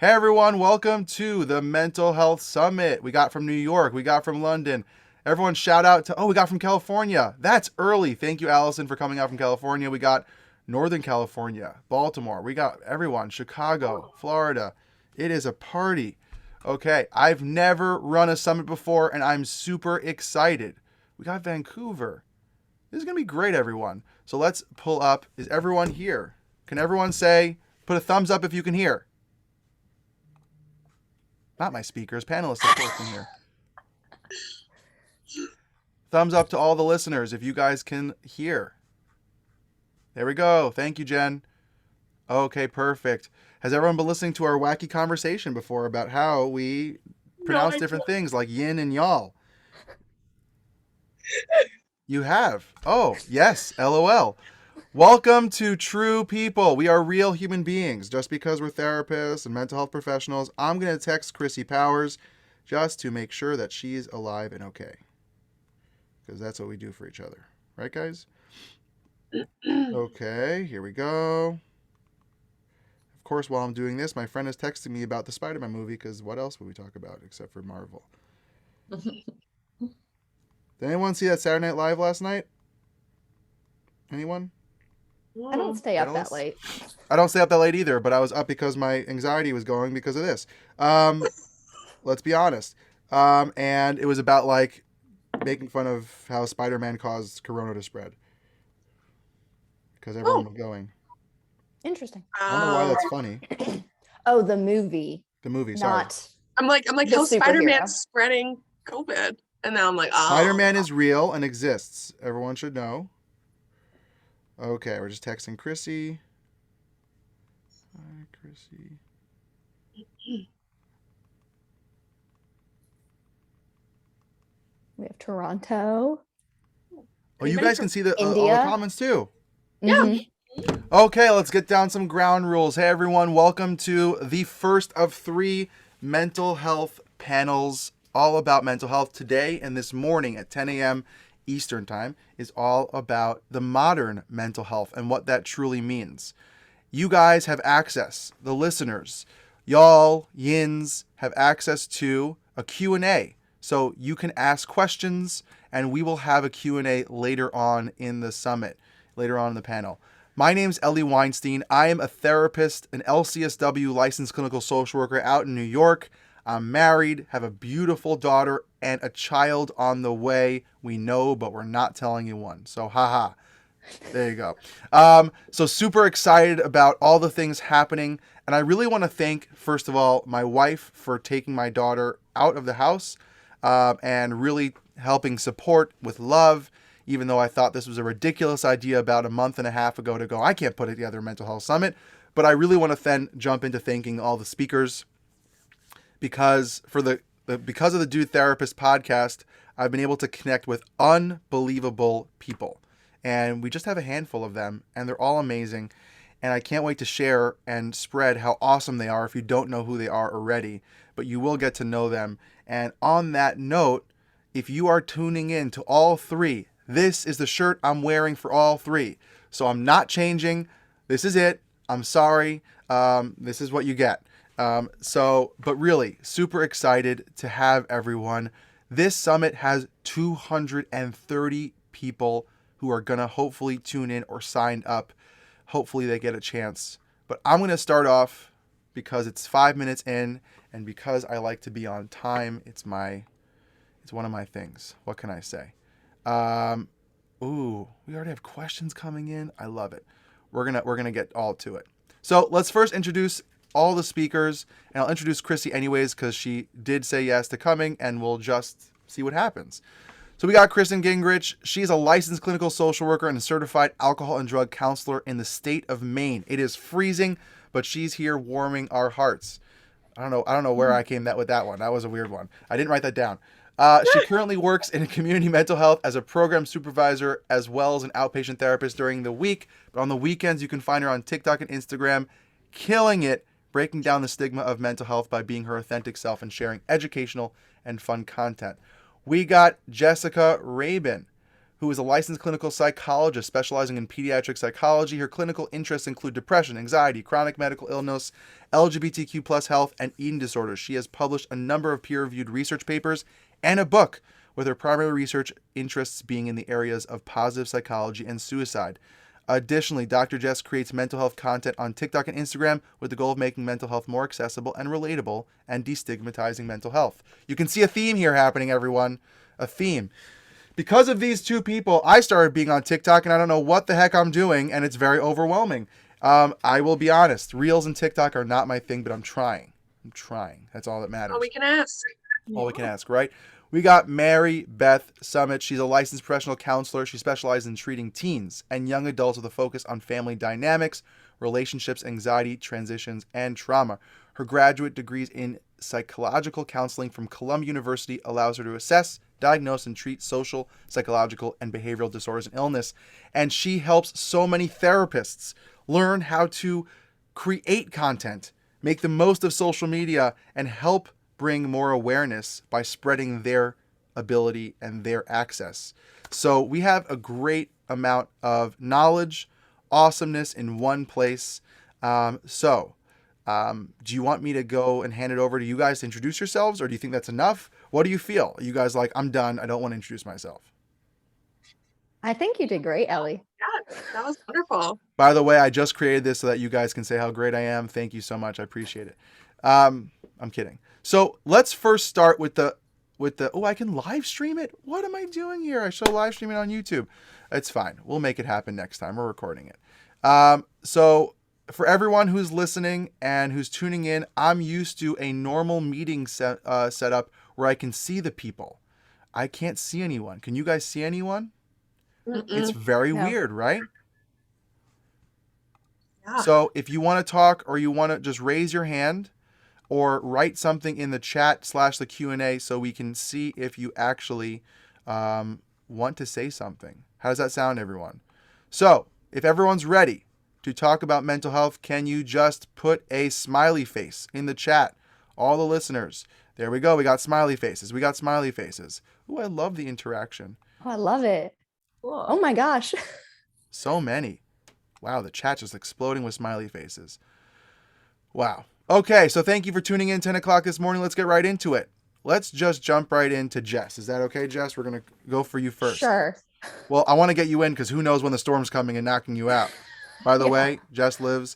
Hey everyone, welcome to the Mental Health Summit. We got from New York, we got from London. Everyone shout out to, we got from California. That's early. Thank you, Allison, for coming out from California. We got Northern California, Baltimore. We got everyone, Chicago, Florida. It is a party. Okay, I've never run a summit before and I'm super excited. We got Vancouver. This is going to be great, everyone. So let's pull up. Is everyone here? Can everyone say, put a thumbs up if you can hear? Not my speakers, panelists, of course, in here. Thumbs up to all the listeners if you guys can hear. There we go. Thank you, Jen. Okay, perfect. Has everyone been listening to our wacky conversation before about how we pronounce different things like yin and y'all? You have. Oh, yes, LOL. Welcome to True People. We are real human beings. Just because we're therapists and mental health professionals, I'm going to text Chrissy Powers just to make sure that she's alive and okay. Because that's what we do for each other. Right, guys? Okay, here we go. Of course, while I'm doing this, my friend is texting me about the Spider-Man movie, because what else would we talk about except for Marvel? Did anyone see that Saturday Night Live last night? Anyone? I don't stay up that late. I don't stay up that late either, but I was up because my anxiety was going because of this. Let's be honest. And it was about like making fun of how Spider-Man caused Corona to spread. Because everyone was going. Interesting. I don't know why that's funny. Oh, the movie. The movie, sorry. I'm like, how's Spider-Man spreading COVID? And now I'm like, oh. Spider-Man is real and exists. Everyone should know. Okay, we're just texting Chrissy. Hi, Chrissy. We have Toronto. Oh, you guys can see all the comments too. Yeah. Mm-hmm. Okay, let's get down some ground rules. Hey everyone, welcome to the first of 3 mental health panels all about mental health. Today and this morning at 10 a.m. Eastern Time is all about the modern mental health and what that truly means. You guys have access, the listeners, y'all, yins, have access to a Q&A. So you can ask questions and we will have a Q&A later on in the summit, later on in the panel. My name's Ellie Weinstein. I am a therapist, an LCSW licensed clinical social worker out in New York. I'm married, have a beautiful daughter, and a child on the way. We know, but we're not telling you one. So, haha. There you go. So super excited about all the things happening. And I really want to thank, first of all, my wife for taking my daughter out of the house and really helping support with love, even though I thought this was a ridiculous idea about a month and a half ago to go, I can't put together a mental health summit. But I really want to then jump into thanking all the speakers because of the Dude Therapist podcast, I've been able to connect with unbelievable people. And we just have a handful of them, and they're all amazing. And I can't wait to share and spread how awesome they are if you don't know who they are already. But you will get to know them. And on that note, if you are tuning in to all 3, this is the shirt I'm wearing for all 3. So I'm not changing. This is it. I'm sorry. This is what you get. But really, super excited to have everyone. This summit has 230 people who are going to hopefully tune in or sign up. Hopefully they get a chance. But I'm going to start off because it's 5 minutes in and because I like to be on time. It's one of my things. What can I say? We already have questions coming in. I love it. We're going to get all to it. So let's first introduce all the speakers, and I'll introduce Chrissy anyways because she did say yes to coming, and we'll just see what happens. So we got Kristin Gingrich. She's a licensed clinical social worker and a certified alcohol and drug counselor in the state of Maine. It is freezing, but she's here warming our hearts. I don't know where I came with that one. That was a weird one. I didn't write that down. She currently works in community mental health as a program supervisor as well as an outpatient therapist during the week. But on the weekends, you can find her on TikTok and Instagram, killing it, breaking down the stigma of mental health by being her authentic self and sharing educational and fun content. We got Jessica Rabin, who is a licensed clinical psychologist specializing in pediatric psychology. Her clinical interests include depression, anxiety, chronic medical illness, LGBTQ plus health, and eating disorders. She has published a number of peer-reviewed research papers and a book, with her primary research interests being in the areas of positive psychology and suicide. Additionally, Dr. Jess creates mental health content on TikTok and Instagram with the goal of making mental health more accessible and relatable and destigmatizing mental health. You can see a theme here happening, everyone. A theme. Because of these two people, I started being on TikTok and I don't know what the heck I'm doing, and it's very overwhelming. I will be honest. Reels and TikTok are not my thing, but I'm trying. That's all that matters. All we can ask. All we can ask, right? We got Mary Beth Somich. She's a licensed professional counselor. She specializes in treating teens and young adults with a focus on family dynamics, relationships, anxiety, transitions, and trauma. Her graduate degrees in psychological counseling from Columbia University allows her to assess, diagnose, and treat social, psychological, and behavioral disorders and illness. And she helps so many therapists learn how to create content, make the most of social media, and help bring more awareness by spreading their ability and their access. So we have a great amount of knowledge, awesomeness in one place. Do you want me to go and hand it over to you guys to introduce yourselves, or do you think that's enough? What do you feel? Are you guys like, I'm done, I don't want to introduce myself? I think you did great, Ellie. Yeah, that was wonderful. By the way, I just created this so that you guys can say how great I am. Thank you so much. I appreciate it. I'm kidding. So let's first start with the, oh, I can live stream it? What am I doing here? I should live stream it on YouTube. It's fine. We'll make it happen next time. We're recording it. So for everyone who's listening and who's tuning in, I'm used to a normal meeting setup where I can see the people. I can't see anyone. Can you guys see anyone? It's very weird, right? Yeah. So if you want to talk or you want to just raise your hand or write something in the chat / the Q&A so we can see if you actually want to say something. How does that sound, everyone? So if everyone's ready to talk about mental health, can you just put a smiley face in the chat? All the listeners. There we go. We got smiley faces. Ooh, I love the interaction. Oh, I love it. Cool. Oh my gosh. So many. Wow, the chat's just exploding with smiley faces. Wow. Okay, so thank you for tuning in 10 o'clock this morning. Let's get right into it. Let's just jump right into Jess. Is that okay, Jess? We're going to go for you first. Sure. Well, I want to get you in because who knows when the storm's coming and knocking you out. By the way, Jess lives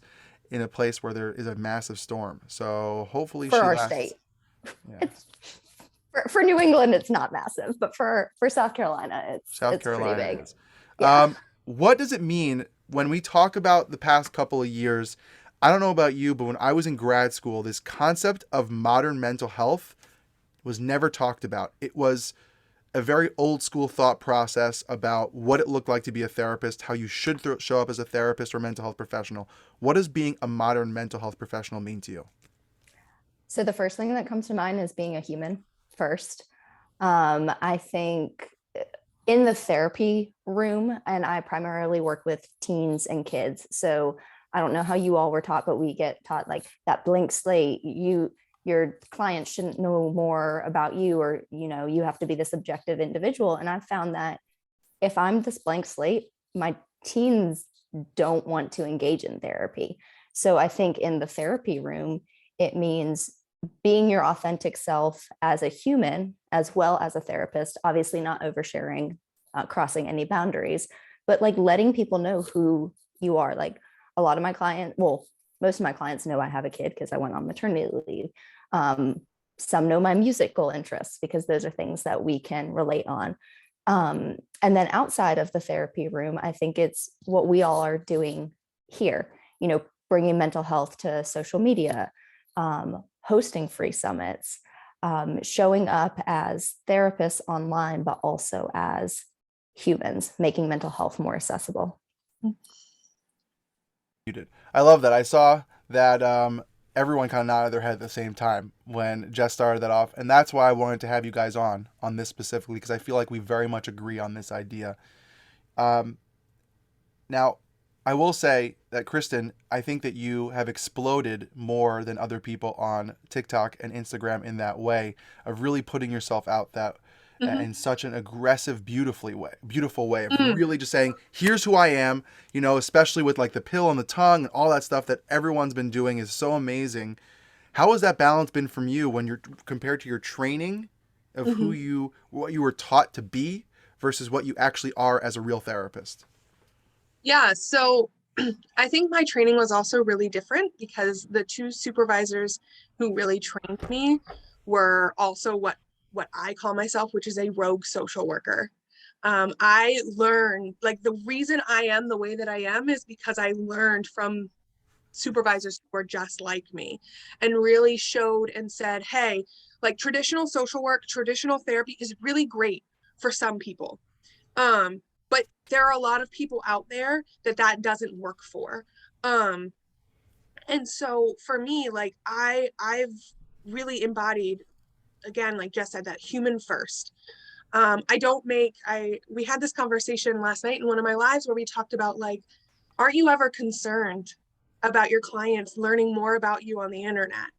in a place where there is a massive storm. So hopefully for our state. Yeah. For New England, it's not massive, but for South Carolina, it's pretty big. Is. Yeah. What does it mean when we talk about the past couple of years? I don't know about you, but when I was in grad school, this concept of modern mental health was never talked about. It was a very old school thought process about what it looked like to be a therapist, how you should show up as a therapist or mental health professional. What does being a modern mental health professional mean to you? So the first thing that comes to mind is being a human first. I think in the therapy room, and I primarily work with teens and kids. So I don't know how you all were taught, but we get taught like that blank slate. Your client shouldn't know more about you, or, you have to be this objective individual. And I found that if I'm this blank slate, my teens don't want to engage in therapy. So I think in the therapy room, it means being your authentic self as a human, as well as a therapist, obviously not oversharing, crossing any boundaries, but like letting people know who you are. Like a lot of my clients, well, most of my clients know I have a kid because I went on maternity leave. Some know my musical interests because those are things that we can relate on. And then outside of the therapy room, I think it's what we all are doing here, bringing mental health to social media, hosting free summits, showing up as therapists online, but also as humans, making mental health more accessible. You did. I love that. I saw that everyone kind of nodded their head at the same time when Jess started that off. And that's why I wanted to have you guys on this specifically, because I feel like we very much agree on this idea. Now, I will say that, Kristin, I think that you have exploded more than other people on TikTok and Instagram in that way of really putting yourself out Mm-hmm. in such an aggressive, beautiful way of Mm. really just saying, here's who I am, especially with like the pill on the tongue and all that stuff that everyone's been doing is so amazing. How has that balance been from you when you're compared to your training of Mm-hmm. what you were taught to be versus what you actually are as a real therapist? Yeah, so I think my training was also really different because the two supervisors who really trained me were also what I call myself, which is a rogue social worker. I learned, like, the reason I am the way that I am is because I learned from supervisors who were just like me and really showed and said, hey, like, traditional social work, traditional therapy is really great for some people. But there are a lot of people out there that doesn't work for. Um, and so for me, like, I've really embodied, again, like Jess said, that human first. I don't make I We had this conversation last night in one of my lives where we talked about, like, aren't you ever concerned about your clients learning more about you on the internet?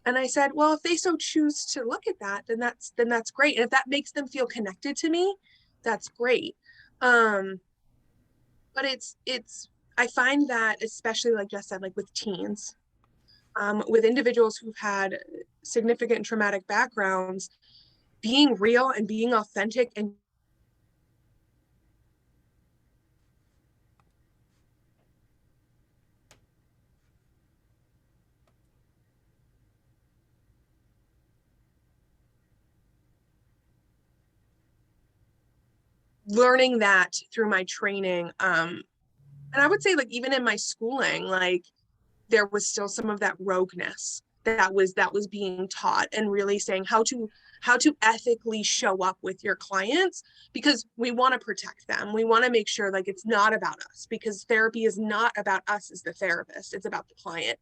And I said, well, if they so choose to look at that, then that's great. And if that makes them feel connected to me, that's great. Um, but it's I find that, especially like Jess said, like with teens, with individuals who've had significant traumatic backgrounds, being real and being authentic and learning that through my training. And I would say, like, even in my schooling, like, there was still some of that rogueness that was being taught, and really saying how to ethically show up with your clients, because we want to protect them. We want to make sure, like, it's not about us, because therapy is not about us as the therapist, it's about the client.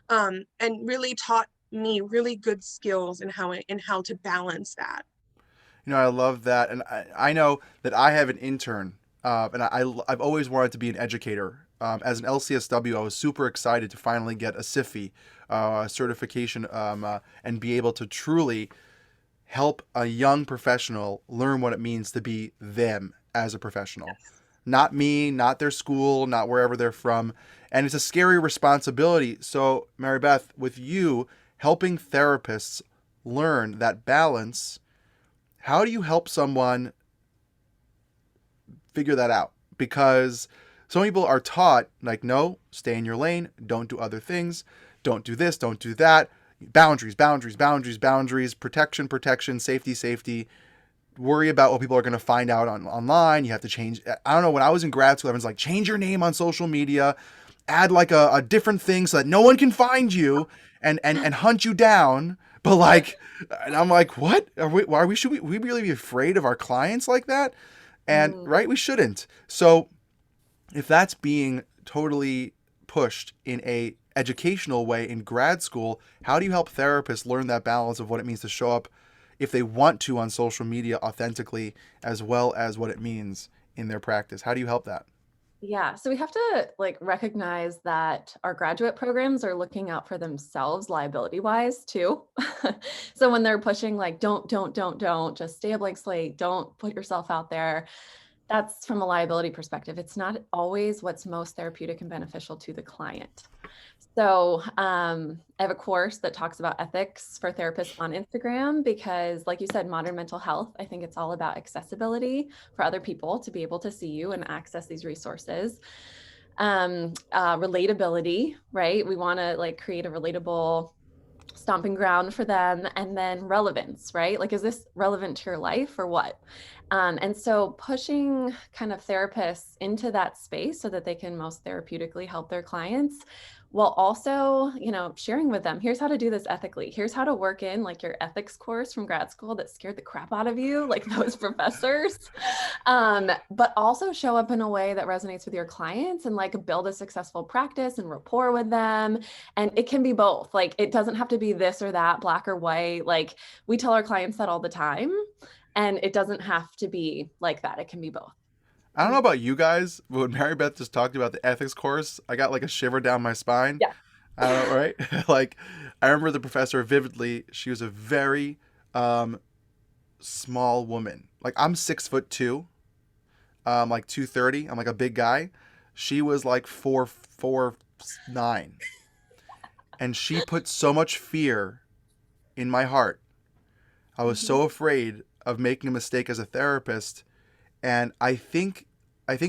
And really taught me really good skills in how to balance that. I love that, and I know that I have an intern, and I've always wanted to be an educator. As an LCSW, I was super excited to finally get a CIFI, certification, and be able to truly help a young professional learn what it means to be them as a professional. Not me, not their school, not wherever they're from. And it's a scary responsibility. So, Mary Beth, with you helping therapists learn that balance, how do you help someone figure that out? Because some people are taught, like, no, stay in your lane, don't do other things, don't do this, don't do that. Boundaries, boundaries, boundaries, boundaries, protection, protection, safety, safety. Worry about what people are going to find out online. You have to change. I don't know. When I was in grad school, everyone's like, change your name on social media, add like a different thing so that no one can find you and hunt you down. But like, and I'm like, what? Should we really be afraid of our clients like that? And Mm. right, we shouldn't. So if that's being totally pushed in a educational way in grad school, how do you help therapists learn that balance of what it means to show up if they want to on social media authentically, as well as what it means in their practice? How do you help that? Yeah, so we have to like recognize that our graduate programs are looking out for themselves liability wise too. So when they're pushing like don't, just stay a blank slate, don't put yourself out there. That's from a liability perspective. It's not always what's most therapeutic and beneficial to the client. So I have a course that talks about ethics for therapists on Instagram because, like you said, modern mental health, I think it's all about accessibility for other people to be able to see you and access these resources. Relatability, right? We want to like create a relatable stomping ground for them, and then relevance, right? Like, is this relevant to your life or what? And so pushing kind of therapists into that space so that they can most therapeutically help their clients, while also, sharing with them, here's how to do this ethically. Here's how to work in like your ethics course from grad school that scared the crap out of you, like those professors. But also show up in a way that resonates with your clients and like build a successful practice and rapport with them. And it can be both. Like, it doesn't have to be this or that, black or white. Like, we tell our clients that all the time. And it doesn't have to be like that. It can be both. I don't know about you guys, but when Mary Beth just talked about the ethics course, I got like a shiver down my spine. Yeah. I don't know, right? Like, I remember the professor vividly. She was a very small woman. Like I'm 6'2", like 230. I'm like a big guy. She was like 4'9", and she put so much fear in my heart. I was so afraid of making a mistake as a therapist, and I think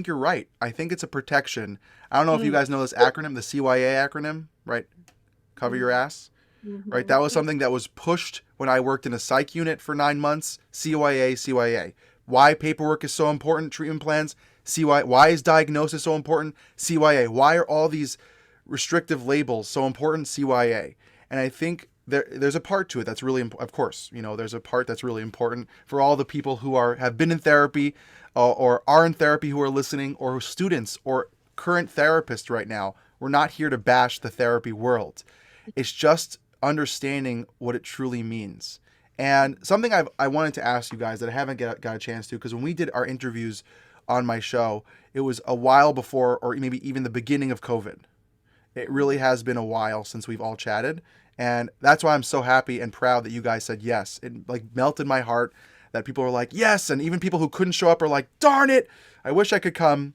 you're right. I think it's a protection. I don't know if you guys know this acronym, the CYA acronym, right? Cover your ass. Right? That was something that was pushed when I worked in a psych unit for 9 months. CYA, CYA. Why paperwork is so important, treatment plans, CYA. Why is diagnosis so important? CYA. Why are all these restrictive labels so important? CYA. And I think there's a part to it that's really important. Of course, there's a part that's really important for all the people who have been in therapy or are in therapy who are listening, or students or current therapists right now. We're not here to bash the therapy world. It's just understanding what it truly means. And something I wanted to ask you guys that I haven't got a chance to, because when we did our interviews on my show, it was a while before, or maybe even the beginning of COVID. It really has been a while since we've all chatted. And that's why I'm so happy and proud that you guys said yes. It like melted my heart that people were like, yes. And even people who couldn't show up are like, darn it, I wish I could come.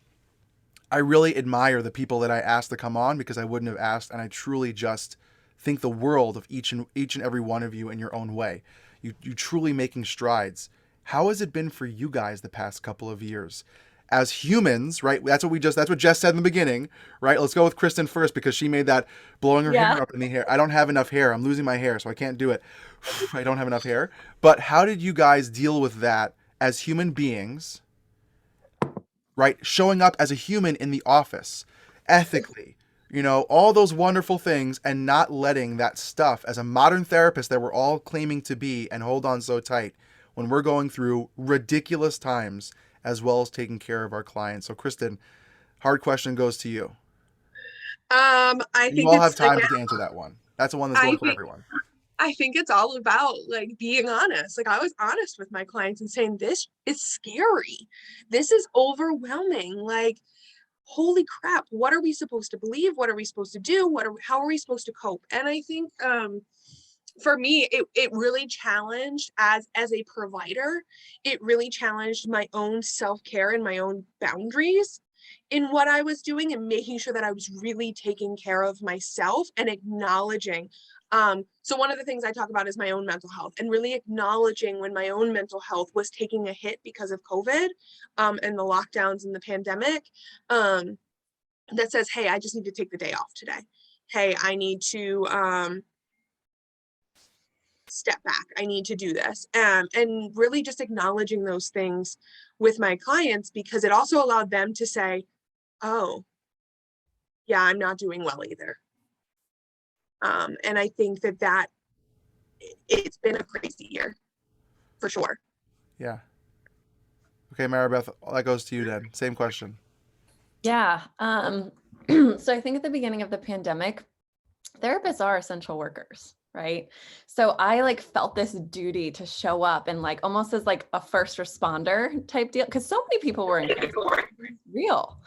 I really admire the people that I asked to come on, because I wouldn't have asked. And I truly just think the world of each and every one of you in your own way. You truly making strides. How has it been for you guys the past couple of years? As humans, right? That's what Jess said in the beginning, right? Let's go with Kristin first, because she made that blowing her hair up in the hair. I don't have enough hair. I'm losing my hair, so I can't do it. I don't have enough hair. But how did you guys deal with that as human beings, right? Showing up as a human in the office, ethically, all those wonderful things, and not letting that stuff as a modern therapist that we're all claiming to be and hold on so tight when we're going through ridiculous times, as well as taking care of our clients. So Kristin, hard question goes to you. I You think all have it's time again, to answer that one. That's the one that's I going for think everyone. I think it's all about like being honest. Like I was honest with my clients and saying, this is scary. This is overwhelming. Like, holy crap, what are we supposed to believe? What are we supposed to do? How are we supposed to cope? And I think for me, it really challenged as a provider, it really challenged my own self-care and my own boundaries in what I was doing, and making sure that I was really taking care of myself and acknowledging. So one of the things I talk about is my own mental health, and really acknowledging when my own mental health was taking a hit because of COVID, and the lockdowns and the pandemic, that says, hey, I just need to take the day off today. Hey, I need to step back. I need to do this. And really just acknowledging those things with my clients, because it also allowed them to say, oh, yeah, I'm not doing well either. And I think that it's been a crazy year for sure. Yeah. Okay, Maribeth, that goes to you then. Same question. Yeah. So I think at the beginning of the pandemic, therapists are essential workers, right? So I like felt this duty to show up and like almost as like a first responder type deal, because so many people were in crisis. Real.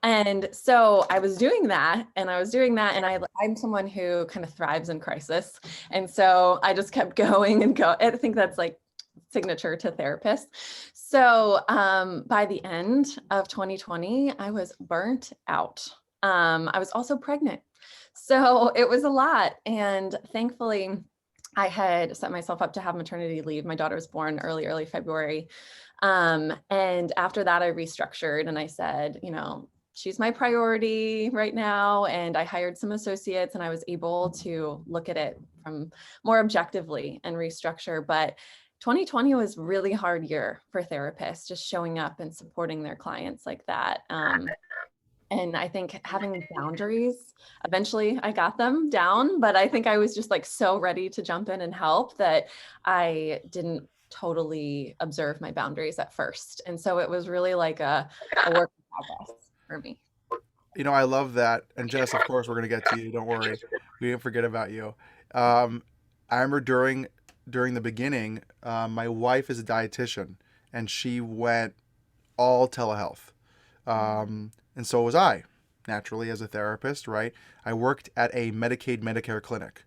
And so I was doing that and I'm someone who kind of thrives in crisis. And so I just kept going and go. I think that's like signature to therapists. So by the end of 2020, I was burnt out. I was also pregnant. So it was a lot. And thankfully, I had set myself up to have maternity leave. My daughter was born early February. And after that, I restructured and I said, she's my priority right now. And I hired some associates and I was able to look at it from more objectively and restructure. But 2020 was a really hard year for therapists, just showing up and supporting their clients like that. And I think having boundaries, eventually I got them down, but I think I was just like so ready to jump in and help that I didn't totally observe my boundaries at first. And so it was really like a work in progress for me. I love that. And Jess, of course, we're going to get to you. Don't worry. We didn't forget about you. I remember during the beginning, my wife is a dietitian and she went all telehealth. And so was I, naturally, as a therapist, right? I worked at a Medicaid Medicare clinic.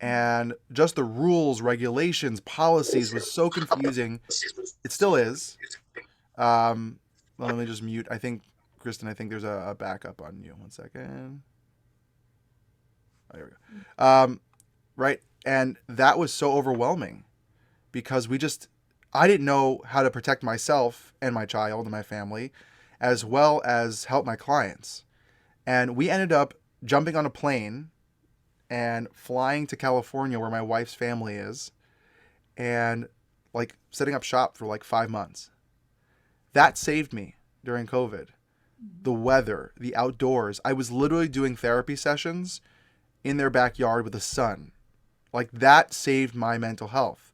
And just the rules, regulations, policies was so confusing. It still is. Well, let me just mute. I think, Kristin, I think there's a backup on you. One second. Oh, here we go. Right. And that was so overwhelming because I didn't know how to protect myself and my child and my family, as well as help my clients. And we ended up jumping on a plane and flying to California where my wife's family is and like setting up shop for like 5 months. That saved me during COVID. The weather, the outdoors. I was literally doing therapy sessions in their backyard with the sun. Like that saved my mental health.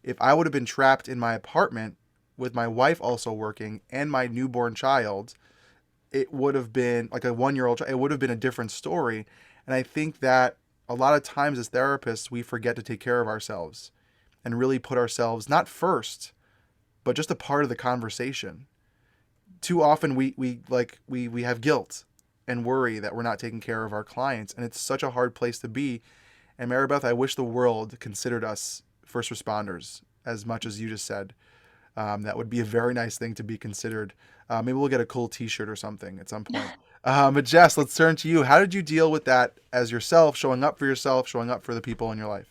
If I would have been trapped in my apartment with my wife also working and my newborn child, it would have been like a 1-year-old child. It would have been a different story. And I think that a lot of times as therapists, we forget to take care of ourselves and really put ourselves not first, but just a part of the conversation. Too often we have guilt and worry that we're not taking care of our clients, and it's such a hard place to be. And Mary Beth, I wish the world considered us first responders as much as you just said. That would be a very nice thing to be considered. Maybe we'll get a cool T-shirt or something at some point. But Jess, let's turn to you. How did you deal with that as yourself, showing up for the people in your life?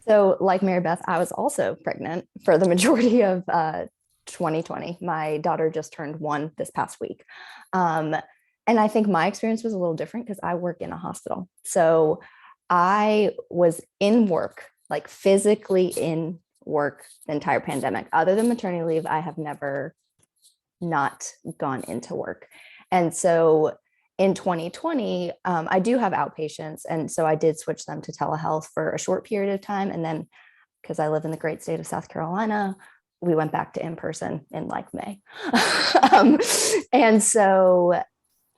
So like Mary Beth, I was also pregnant for the majority of 2020. My daughter just turned 1 this past week. And I think my experience was a little different because I work in a hospital. So I was in work, like physically in work the entire pandemic. Other than maternity leave, I have never not gone into work. And so in 2020, I do have outpatients. And so I did switch them to telehealth for a short period of time. And then because I live in the great state of South Carolina, we went back to in-person in like May. And so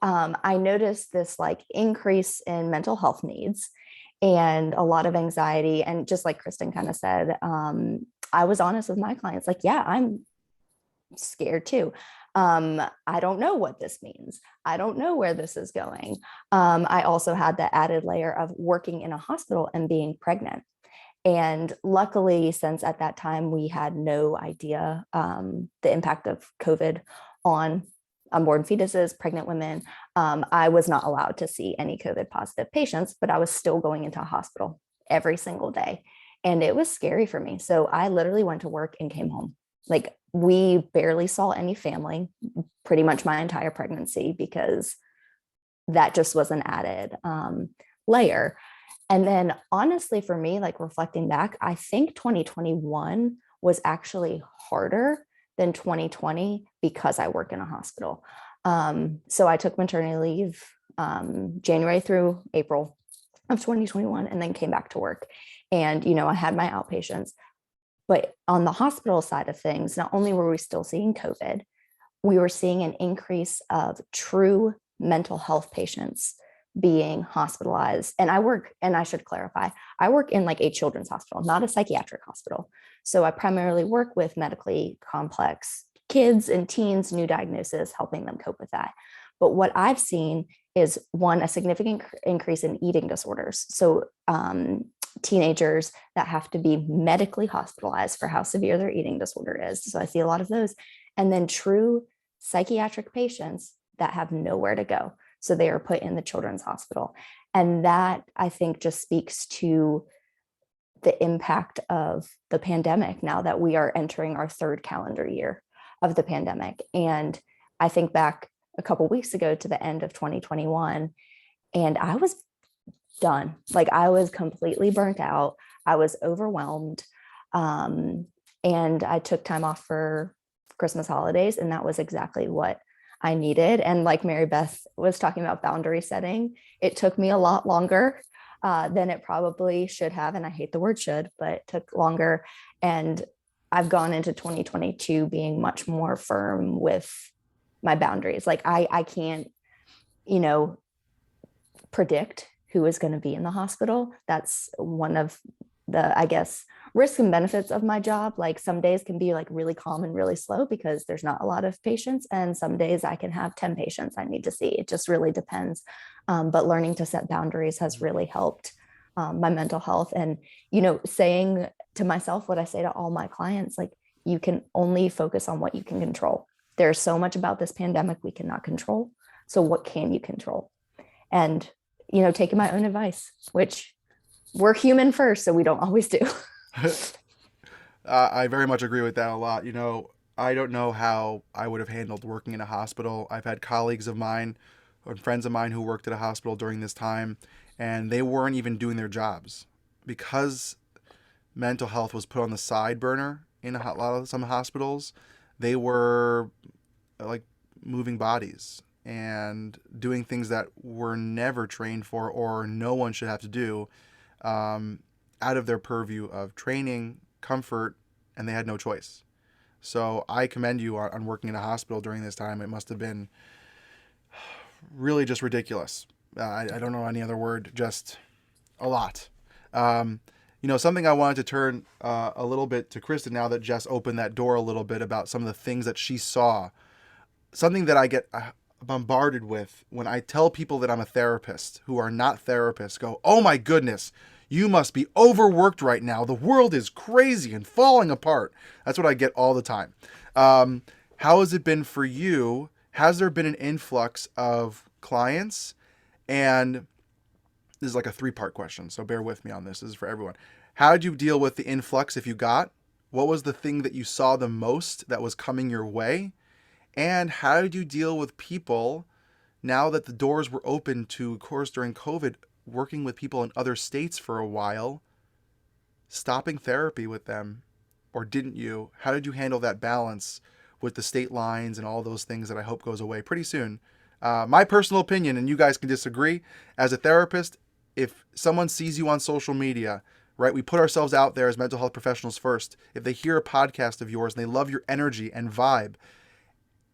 I noticed this like increase in mental health needs and a lot of anxiety. And just like Kristin kind of said, I was honest with my clients, like, yeah, I'm scared too. I don't know what this means. I don't know where this is going. I also had the added layer of working in a hospital and being pregnant. And luckily, since at that time we had no idea the impact of COVID on unborn fetuses, pregnant women, I was not allowed to see any COVID positive patients, but I was still going into a hospital every single day. And it was scary for me. So I literally went to work and came home. Like we barely saw any family pretty much my entire pregnancy because that just was an added layer. And then honestly, for me, like reflecting back, I think 2021 was actually harder than 2020 because I work in a hospital. So I took maternity leave January through April of 2021 and then came back to work. And, you know, I had my outpatients. But on the hospital side of things, not only were we still seeing COVID, we were seeing an increase of true mental health patients being hospitalized. And I should clarify, I work in like a children's hospital, not a psychiatric hospital. So I primarily work with medically complex kids and teens, new diagnosis, helping them cope with that. But what I've seen is a significant increase in eating disorders. So teenagers that have to be medically hospitalized for how severe their eating disorder is. So I see a lot of those. And then true psychiatric patients that have nowhere to go. So they are put in the children's hospital. And that, I think, just speaks to the impact of the pandemic now that we are entering our 3rd calendar year of the pandemic. And I think back a couple of weeks ago to the end of 2021, and I was done. Like I was completely burnt out. I was overwhelmed. And I took time off for Christmas holidays, and that was exactly what I needed. And like Mary Beth was talking about boundary setting, it took me a lot longer than it probably should have. And I hate the word should, but it took longer. And I've gone into 2022 being much more firm with my boundaries. Like I can't, predict who is going to be in the hospital. That's one of the, I guess, risks and benefits of my job. Like some days can be like really calm and really slow because there's not a lot of patients. And some days I can have 10 patients I need to see. It just really depends. But learning to set boundaries has really helped my mental health. And, saying to myself what I say to all my clients, like, you can only focus on what you can control. There's so much about this pandemic we cannot control. So what can you control? And, taking my own advice, which we're human first, so we don't always do. I very much agree with that a lot. I don't know how I would have handled working in a hospital. I've had colleagues of mine or friends of mine who worked at a hospital during this time, and they weren't even doing their jobs because mental health was put on the side burner in a lot of some hospitals. They were like moving bodies and doing things that were never trained for or no one should have to do, out of their purview of training, comfort, and they had no choice. So I commend you on working in a hospital during this time. It must have been really just ridiculous. I don't know any other word, just a lot. Something I wanted to turn a little bit to Kristin now that Jess opened that door a little bit about some of the things that she saw. Something that I get bombarded with when I tell people that I'm a therapist who are not therapists go, "Oh my goodness, you must be overworked right now. The world is crazy and falling apart." That's what I get all the time. How has it been for you? Has there been an influx of clients? And this is like a 3-part question, so bear with me on this. This is for everyone. How did you deal with the influx if you got? What was the thing that you saw the most that was coming your way? And how did you deal with people now that the doors were open to, of course, during COVID, working with people in other states for a while, stopping therapy with them, or didn't you? How did you handle that balance with the state lines and all those things that I hope goes away pretty soon? My personal opinion, and you guys can disagree, as a therapist, if someone sees you on social media, right, we put ourselves out there as mental health professionals first. If they hear a podcast of yours and they love your energy and vibe,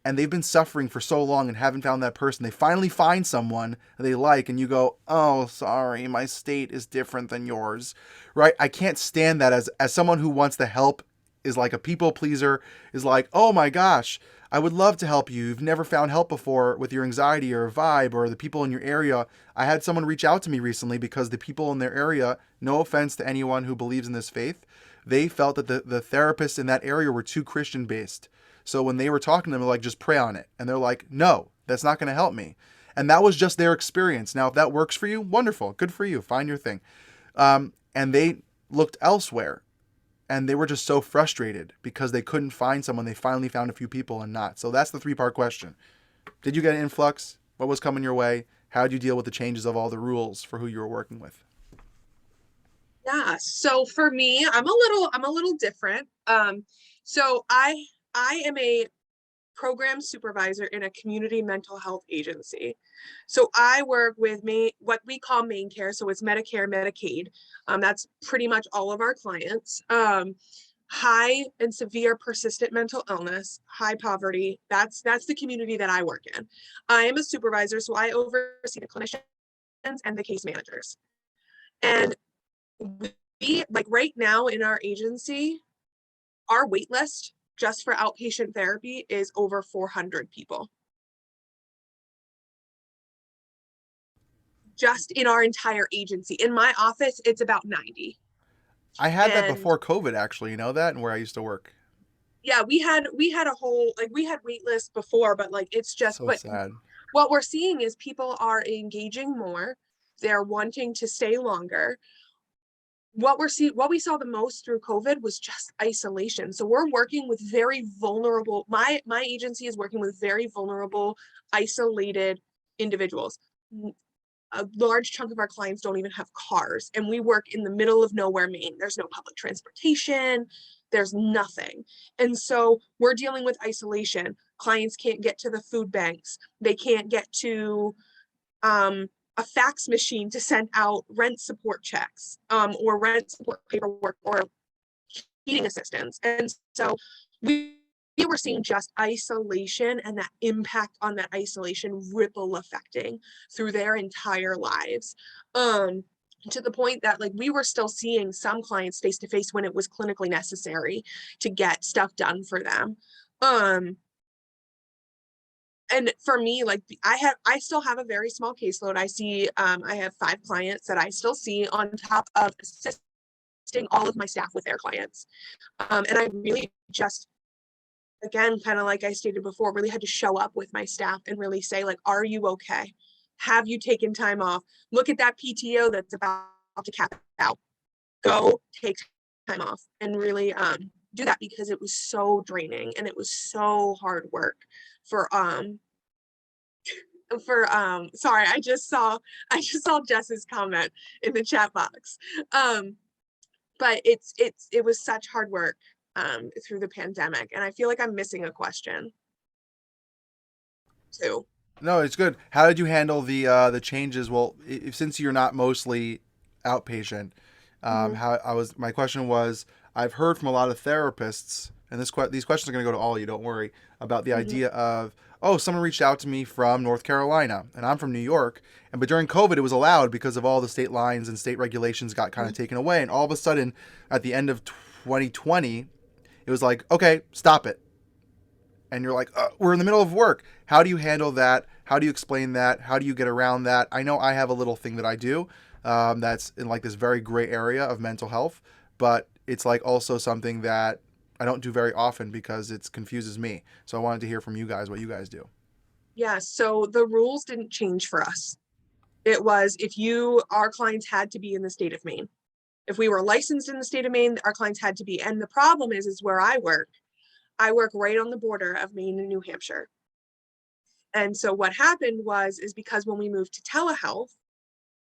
and they've been suffering for so long and haven't found that person, they finally find someone they like, and you go, "Oh, sorry, my state is different than yours," right? I can't stand that as someone who wants to help, is like a people pleaser, is like, "Oh my gosh, I would love to help you. You've never found help before with your anxiety or vibe or the people in your area." I had someone reach out to me recently because the people in their area, no offense to anyone who believes in this faith, they felt that the therapists in that area were too Christian based. So when they were talking to them, they're like, "Just pray on it." And they're like, "No, that's not going to help me." And that was just their experience. Now, if that works for you, wonderful. Good for you. Find your thing. And they looked elsewhere. And they were just so frustrated because they couldn't find someone. They finally found a few people and not. So that's the 3-part question. Did you get an influx? What was coming your way? How did you deal with the changes of all the rules for who you were working with? Yeah, so for me, I'm a little different. So I am a program supervisor in a community mental health agency. So I work with what we call main care. So it's Medicare, Medicaid. That's pretty much all of our clients. High and severe persistent mental illness, high poverty. That's the community that I work in. I am a supervisor, so I oversee the clinicians and the case managers. And we, like right now in our agency, our wait list just for outpatient therapy is over 400 people. Just in our entire agency. In my office, it's about 90. I had that And before COVID, actually. You know that? And where I used to work. yeah, we had a whole, like, we had wait lists before, but like it's just, So but sad. what we're seeing is people are engaging more. They're wanting to stay longer. What we saw the most through COVID was just isolation. So we're working with very vulnerable, my agency is working with very vulnerable, isolated individuals. A large chunk of our clients don't even have cars, and we work in the middle of nowhere, Maine. There's no public transportation, there's nothing. And so we're dealing with isolation. Clients can't get to the food banks, they can't get to a fax machine to send out rent support checks, or rent support paperwork or heating assistance. And so we were seeing just isolation and that impact on that isolation ripple affecting through their entire lives. To the point that like we were still seeing some clients face to face when it was clinically necessary to get stuff done for them. and for me, like I still have a very small caseload. I have 5 clients that I still see on top of assisting all of my staff with their clients. And I really just, again, kind of like I stated before, really had to show up with my staff and really say, like, are you okay? Have you taken time off? Look at that PTO that's about to cap out. Go take time off and really do that, because it was so draining and it was so hard work for sorry, I just saw Jess's comment in the chat box. But it was such hard work through the pandemic, and I feel like I'm missing a question too. No, it's good. How did you handle the changes? Well, since you're not mostly outpatient, Mhm. my question was, I've heard from a lot of therapists, and these questions are going to go to all of you. Don't worry about the Mhm. idea of, oh, someone reached out to me from North Carolina, and I'm from New York, and but during COVID it was allowed because of all the state lines and state regulations got kind of taken away, and all of a sudden at the end of 2020, it was like, okay, stop it. And you're like, we're in the middle of work. How do you handle that? How do you explain that? How do you get around that? I know I have a little thing that I do that's in like this very gray area of mental health, but it's like also something that I don't do very often because it confuses me. So I wanted to hear from you guys what you guys do. Yeah, so the rules didn't change for us. It was, our clients had to be in the state of Maine. If we were licensed in the state of Maine, our clients had to be. And the problem is where I work right on the border of Maine and New Hampshire. And so what happened is because when we moved to telehealth,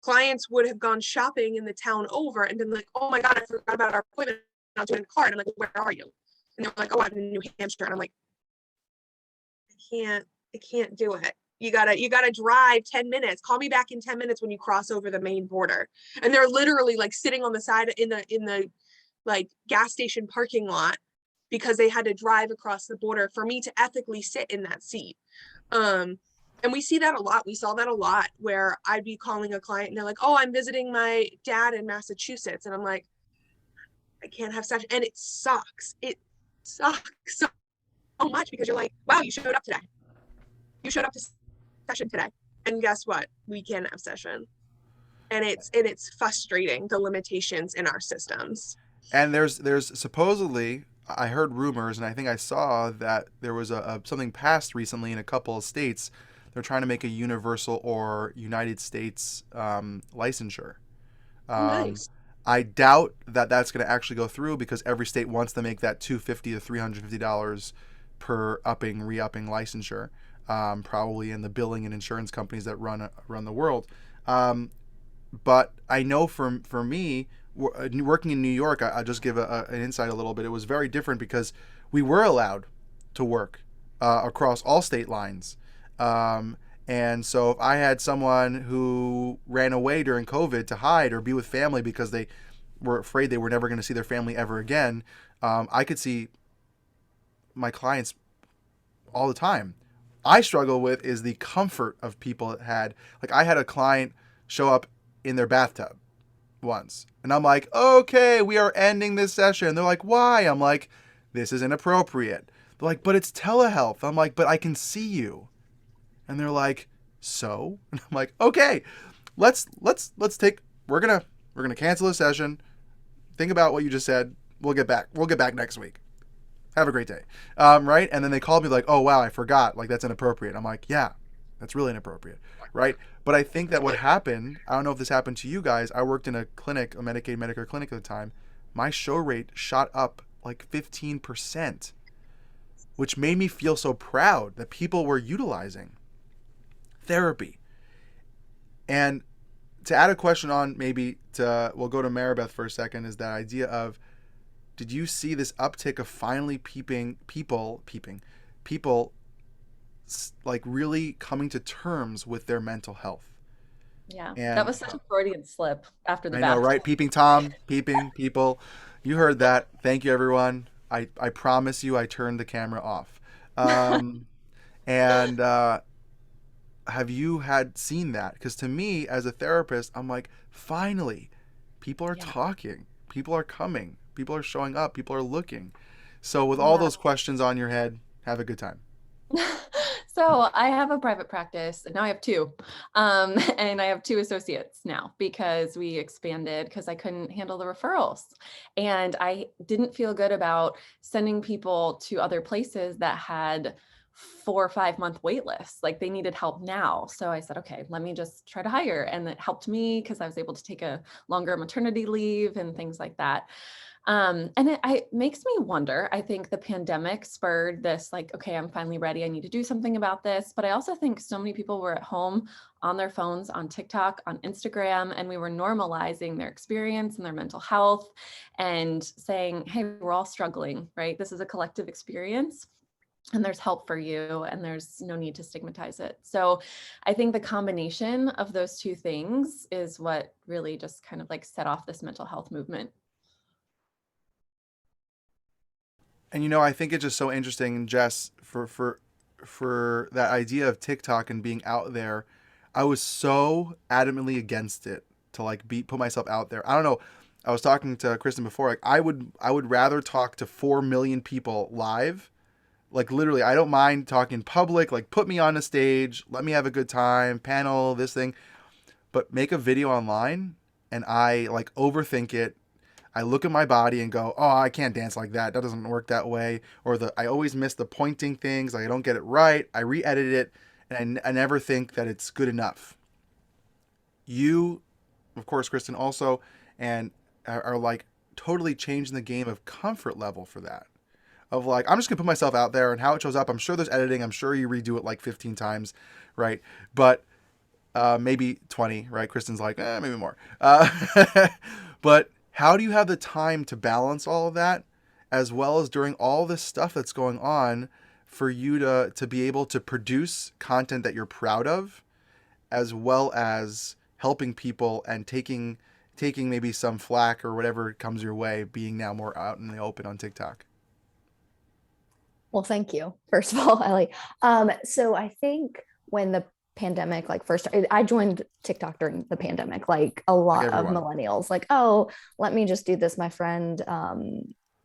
clients would have gone shopping in the town over and been like, oh my God, I forgot about our appointment. I was doing the card. I'm like, where are you? And they're like, oh, I'm in New Hampshire. And I'm like, I can't do it. You gotta drive 10 minutes. Call me back in 10 minutes when you cross over the Maine border. And they're literally like sitting on the side in the like gas station parking lot because they had to drive across the border for me to ethically sit in that seat. And we see that a lot. We saw that a lot where I'd be calling a client and they're like, oh, I'm visiting my dad in Massachusetts. And I'm like, I can't have such, and it sucks. It sucks so much because you're like, wow, you showed up today. You showed up to session today. And guess what? We can't have session. And it's frustrating, the limitations in our systems. And there's supposedly, I heard rumors, and I think I saw that there was something passed recently in a couple of states. They're trying to make a universal or United States licensure. Oh, Um, nice. I doubt that that's going to actually go through because every state wants to make that $250 to $350 per re-upping licensure, probably in the billing and insurance companies that run the world. Um, but I know for me, working in New York, I'll just give an insight a little bit. It was very different because we were allowed to work across all state lines. Um, and so if I had someone who ran away during COVID to hide or be with family because they were afraid they were never going to see their family ever again, I could see my clients all the time. I struggle with is the comfort of people that had, like I had a client show up in their bathtub once. And I'm like, okay, we are ending this session. They're like, why? I'm like, this is inappropriate. They're like, but it's telehealth. I'm like, but I can see you. And they're like, so? And I'm like, okay, let's take, we're gonna cancel the session. Think about what you just said. We'll get back. We'll get back next week. Have a great day. Right? And then they called me like, oh wow, I forgot. Like that's inappropriate. I'm like, yeah, that's really inappropriate. Right? But I think that what happened, I don't know if this happened to you guys. I worked in a clinic, a Medicaid Medicare clinic at the time. My show rate shot up like 15%, which made me feel so proud that people were utilizing therapy. And to add a question on, we'll go to Maribeth for a second, is that idea of, did you see this uptick of finally people like really coming to terms with their mental health? Yeah, that And was such a Freudian slip after the I know, bathtub. right? Peeping Tom, peeping people. You heard that. Thank you, everyone. I promise you I turned the camera off. Um, and have you had seen that? Because to me, as a therapist, I'm like, finally, people are Yeah. talking, people are coming, people are showing up, people are looking. So with all Yeah. those questions on your head, have a good time. So I have a private practice, and now I have two. And I have two associates now because we expanded because I couldn't handle the referrals. And I didn't feel good about sending people to other places that had 4 or 5 month wait lists. Like they needed help now. So I said, okay, let me just try to hire. And it helped me because I was able to take a longer maternity leave and things like that. And it makes me wonder. I think the pandemic spurred this, like, okay, I'm finally ready. I need to do something about this. But I also think so many people were at home on their phones, on TikTok, on Instagram, and we were normalizing their experience and their mental health and saying, hey, we're all struggling, right? This is a collective experience. And there's help for you, and there's no need to stigmatize it. So I think the combination of those two things is what really just kind of like set off this mental health movement. And I think it's just so interesting, Jess, for that idea of TikTok and being out there. I was so adamantly against it to like put myself out there. I don't know. I was talking to Kristin before. Like I would rather talk to 4 million people live. Like literally, I don't mind talking public. Like put me on a stage, let me have a good time, panel, this thing. But make a video online, and I like overthink it. I look at my body and go, oh, I can't dance like that. That doesn't work that way. Or I always miss the pointing things. Like I don't get it right. I re-edit it, and I never think that it's good enough. You, of course, Kristin, also, and are like totally changing the game of comfort level for that. Of like, I'm just gonna put myself out there, and how it shows up. I'm sure there's editing. I'm sure you redo it like 15 times, right? But maybe 20, right? Kristin's like, maybe more. But how do you have the time to balance all of that, as well as during all this stuff that's going on, for you to be able to produce content that you're proud of, as well as helping people and taking maybe some flack or whatever comes your way, being now more out in the open on TikTok? Well, thank you. First of all, Ellie. So I think when the pandemic like first I joined TikTok during the pandemic, like a lot of millennials, like, oh, let me just do this. My friend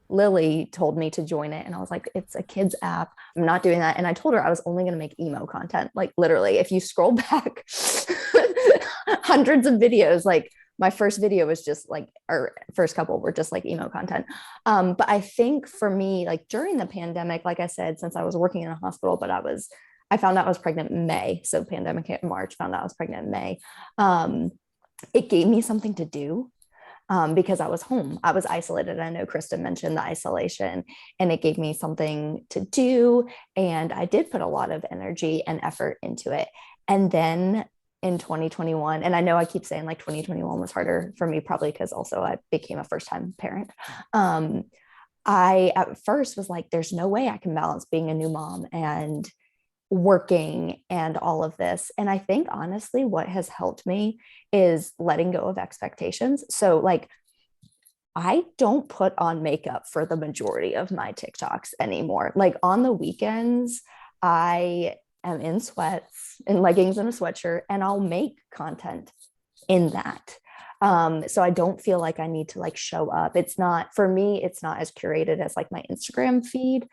Lily told me to join it, and I was like, it's a kids app. I'm not doing that. And I told her I was only going to make emo content. Like literally, if you scroll back hundreds of videos, like my first video was just like, our first couple were just like emo content. But I think for me, like during the pandemic, like I said, since I was working in a hospital, but I found out I was pregnant in May. So pandemic hit in March, found out I was pregnant in May. It gave me something to do because I was home. I was isolated. I know Kristin mentioned the isolation, and it gave me something to do. And I did put a lot of energy and effort into it. And then in 2021, and I know I keep saying like 2021 was harder for me, probably because also I became a first-time parent. I at first was like, there's no way I can balance being a new mom and working and all of this. And I think honestly, what has helped me is letting go of expectations. So like, I don't put on makeup for the majority of my TikToks anymore. Like on the weekends, I am in sweats and leggings and a sweatshirt, and I'll make content in that. So I don't feel like I need to like show up. It's not, for me, it's not as curated as like my Instagram feed.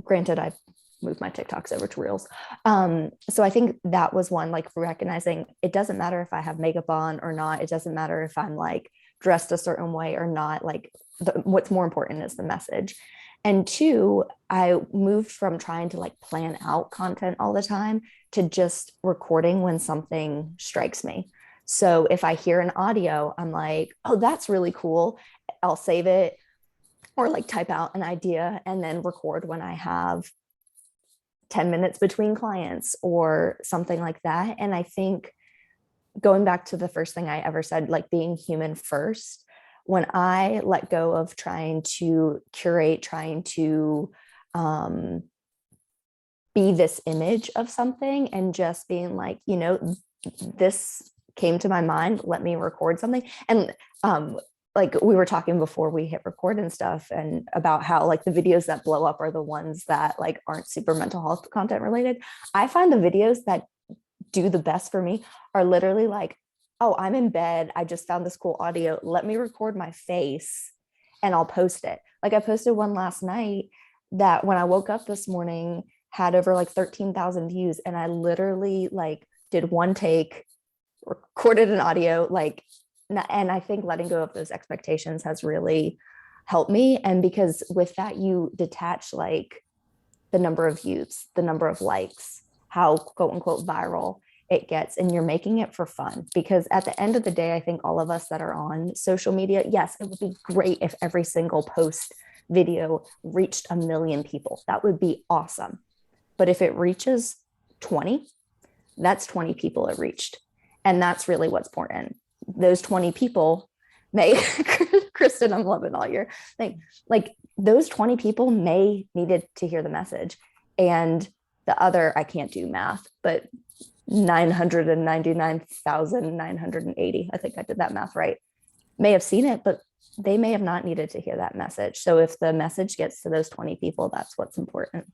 Granted, I've moved my TikToks over to Reels. So I think that was one, like recognizing it doesn't matter if I have makeup on or not. It doesn't matter if I'm like dressed a certain way or not. Like what's more important is the message. And two, I moved from trying to like plan out content all the time to just recording when something strikes me. So if I hear an audio, I'm like, oh, that's really cool. I'll save it, or like type out an idea and then record when I have 10 minutes between clients or something like that. And I think going back to the first thing I ever said, like being human first, when I let go of trying to curate, trying to be this image of something and just being like, this came to my mind, let me record something. And like we were talking before we hit record and stuff, and about how like the videos that blow up are the ones that like aren't super mental health content related. I find the videos that do the best for me are literally like, oh, I'm in bed, I just found this cool audio, let me record my face and I'll post it. Like I posted one last night that when I woke up this morning had over like 13,000 views. And I literally like did one take, recorded an audio, like, and I think letting go of those expectations has really helped me. And because with that, you detach like the number of views, the number of likes, how quote unquote viral it gets, and you're making it for fun. Because at the end of the day, I think all of us that are on social media, yes, it would be great if every single post video reached 1 million people. That would be awesome. But if it reaches 20, that's 20 people it reached. And that's really what's important. Those 20 people may, Kristin, I'm loving all your thing. Like those 20 people may needed to hear the message. And the other, I can't do math, but 999,980, I think I did that math right, may have seen it, but they may have not needed to hear that message. So if the message gets to those 20 people, that's what's important.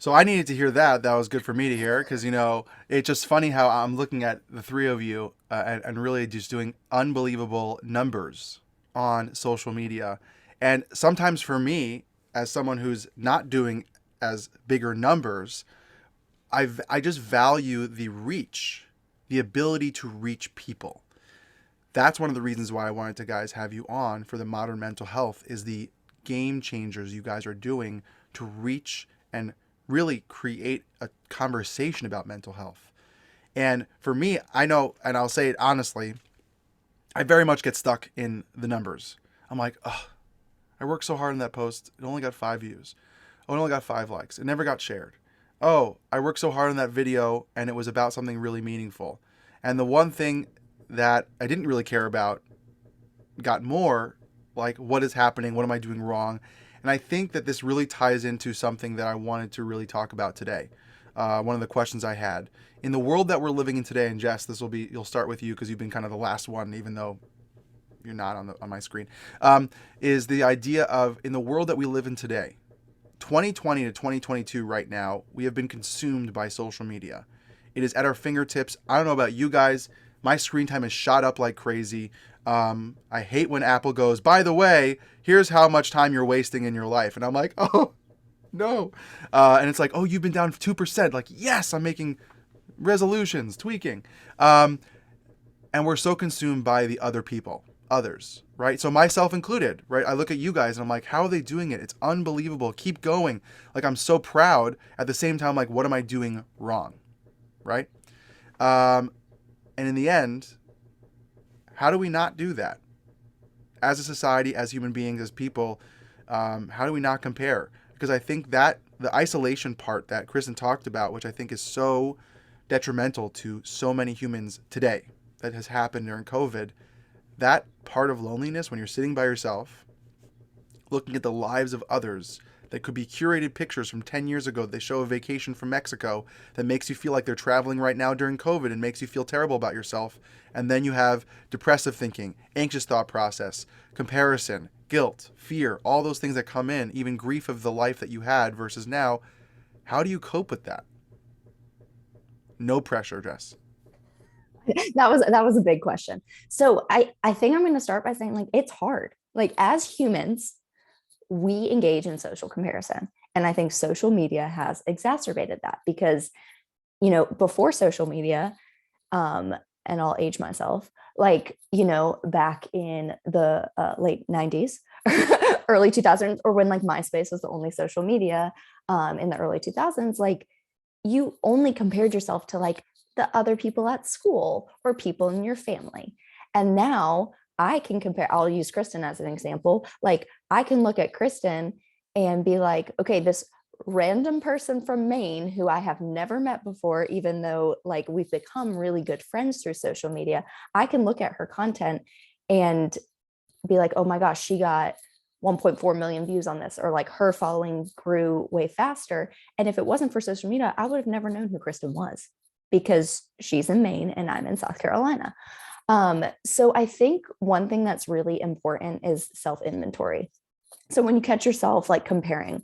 So I needed to hear that. That was good for me to hear because, it's just funny how I'm looking at the three of you and really just doing unbelievable numbers on social media. And sometimes for me, as someone who's not doing as bigger numbers, I just value the reach, the ability to reach people. That's one of the reasons why I wanted to, guys, have you on for the Modern Mental Health is the game changers you guys are doing to reach and really create a conversation about mental health. And for me, I know, and I'll say it honestly, I very much get stuck in the numbers. I'm like, oh, I worked so hard on that post. It only got 5 views. Oh, it only got 5 likes. It never got shared. Oh, I worked so hard on that video and it was about something really meaningful. And the one thing that I didn't really care about got more, like what is happening? What am I doing wrong? And I think that this really ties into something that I wanted to really talk about today. One of the questions I had. In the world that we're living in today, and Jess, you'll start with you because you've been kind of the last one, even though you're not on my screen, is the idea of in the world that we live in today, 2020 to 2022 right now, we have been consumed by social media. It is at our fingertips. I don't know about you guys. My screen time is shot up like crazy. I hate when Apple goes, by the way, here's how much time you're wasting in your life. And I'm like, oh, no. And it's like, oh, you've been down 2%. Like, yes, I'm making resolutions, tweaking. And we're so consumed by the others, right? So myself included, right? I look at you guys and I'm like, how are they doing it? It's unbelievable. Keep going. Like, I'm so proud. At the same time, like, what am I doing wrong, right? And in the end, how do we not do that? As a society, as human beings, as people, how do we not compare? Because I think that the isolation part that Kristin talked about, which I think is so detrimental to so many humans today, that has happened during COVID, that part of loneliness when you're sitting by yourself, looking at the lives of others that could be curated pictures from 10 years ago. They show a vacation from Mexico that makes you feel like they're traveling right now during COVID and makes you feel terrible about yourself. And then you have depressive thinking, anxious thought process, comparison, guilt, fear, all those things that come in, even grief of the life that you had versus now. How do you cope with that? No pressure, Jess. That was a big question. So I think I'm going to start by saying, like, it's hard. Like, as humans, we engage in social comparison. And I think social media has exacerbated that because, before social media, and I'll age myself, like, back in the late 90s, early 2000s, or when like MySpace was the only social media in the early 2000s, like, you only compared yourself to like the other people at school or people in your family. And now I can compare, I'll use Kristin as an example. Like, I can look at Kristin and be like, okay, this random person from Maine who I have never met before, even though like we've become really good friends through social media, I can look at her content and be like, oh my gosh, she got 1.4 million views on this, or like her following grew way faster. And if it wasn't for social media, I would have never known who Kristin was because she's in Maine and I'm in South Carolina. So I think one thing that's really important is self-inventory. So when you catch yourself like comparing,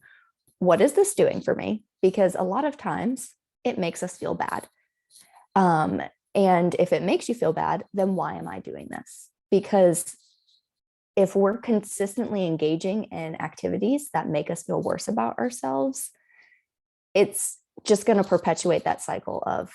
what is this doing for me? Because a lot of times it makes us feel bad. And if it makes you feel bad, then why am I doing this? Because if we're consistently engaging in activities that make us feel worse about ourselves, it's just going to perpetuate that cycle of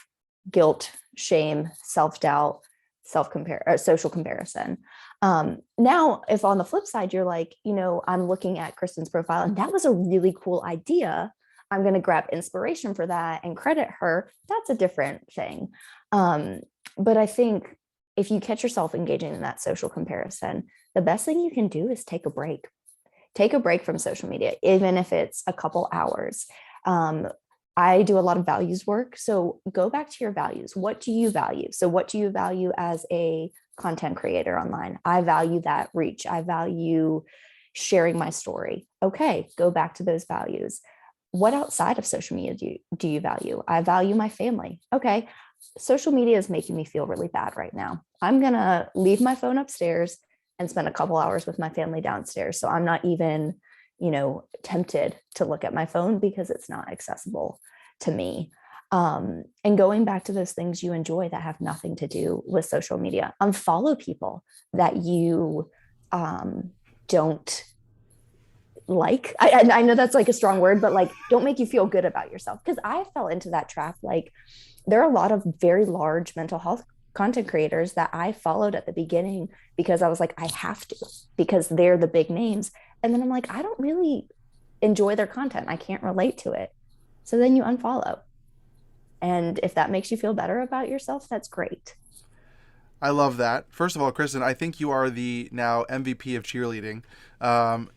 guilt, shame, self-doubt, social comparison. Now, if on the flip side, you're like, I'm looking at Kristin's profile and that was a really cool idea, I'm going to grab inspiration for that and credit her. That's a different thing. But I think if you catch yourself engaging in that social comparison, the best thing you can do is take a break. Take a break from social media, even if it's a couple hours. I do a lot of values work. So go back to your values. What do you value? So what do you value as a content creator online? I value that reach. I value sharing my story. Okay, go back to those values. What outside of social media do you value? I value my family. Okay, social media is making me feel really bad right now. I'm going to leave my phone upstairs and spend a couple hours with my family downstairs. So I'm not even, tempted to look at my phone because it's not accessible to me. And going back to those things you enjoy that have nothing to do with social media. Unfollow people that you don't like. I know that's like a strong word, but like, don't make you feel good about yourself. Because I fell into that trap. Like, there are a lot of very large mental health content creators that I followed at the beginning because I was like, I have to, because they're the big names. And then I'm like, I don't really enjoy their content. I can't relate to it. So then you unfollow. And if that makes you feel better about yourself, that's great. I love that. First of all, Kristin, I think you are the now MVP of cheerleading.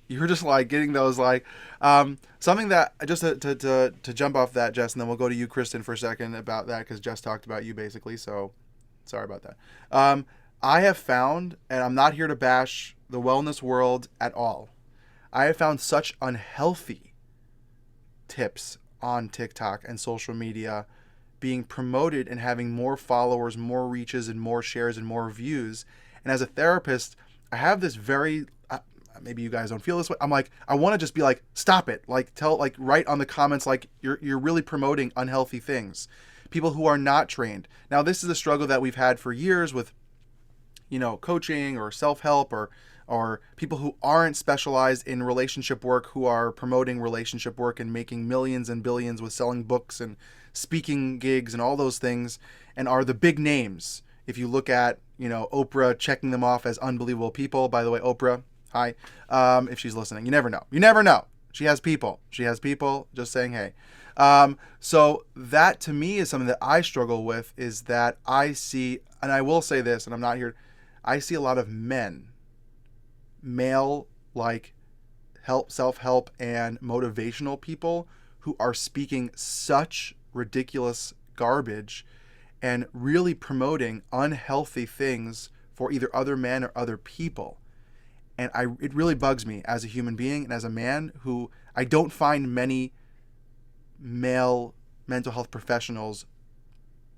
You're just like getting those something that just to jump off that, Jess, and then we'll go to you, Kristin, for a second about that because Jess talked about you basically. So sorry about that. I have found, and I'm not here to bash the wellness world at all. I have found such unhealthy tips on TikTok and social media being promoted and having more followers, more reaches, and more shares and more views. And as a therapist, I have this very, maybe you guys don't feel this way. I'm like, I want to just be like, stop it. Like write on the comments, like you're really promoting unhealthy things. People who are not trained. Now, this is a struggle that we've had for years with, coaching or self-help or people who aren't specialized in relationship work, who are promoting relationship work and making millions and billions with selling books and speaking gigs and all those things, and are the big names. If you look at, Oprah checking them off as unbelievable people. By the way, Oprah, hi. If she's listening, you never know. You never know. She has people. Just saying, hey. So that to me is something that I struggle with, is that I see, and I will say this, and I'm not here, I see a lot of male, like self-help and motivational people who are speaking such ridiculous garbage and really promoting unhealthy things for either other men or other people. And it really bugs me as a human being and as a man who I don't find many male mental health professionals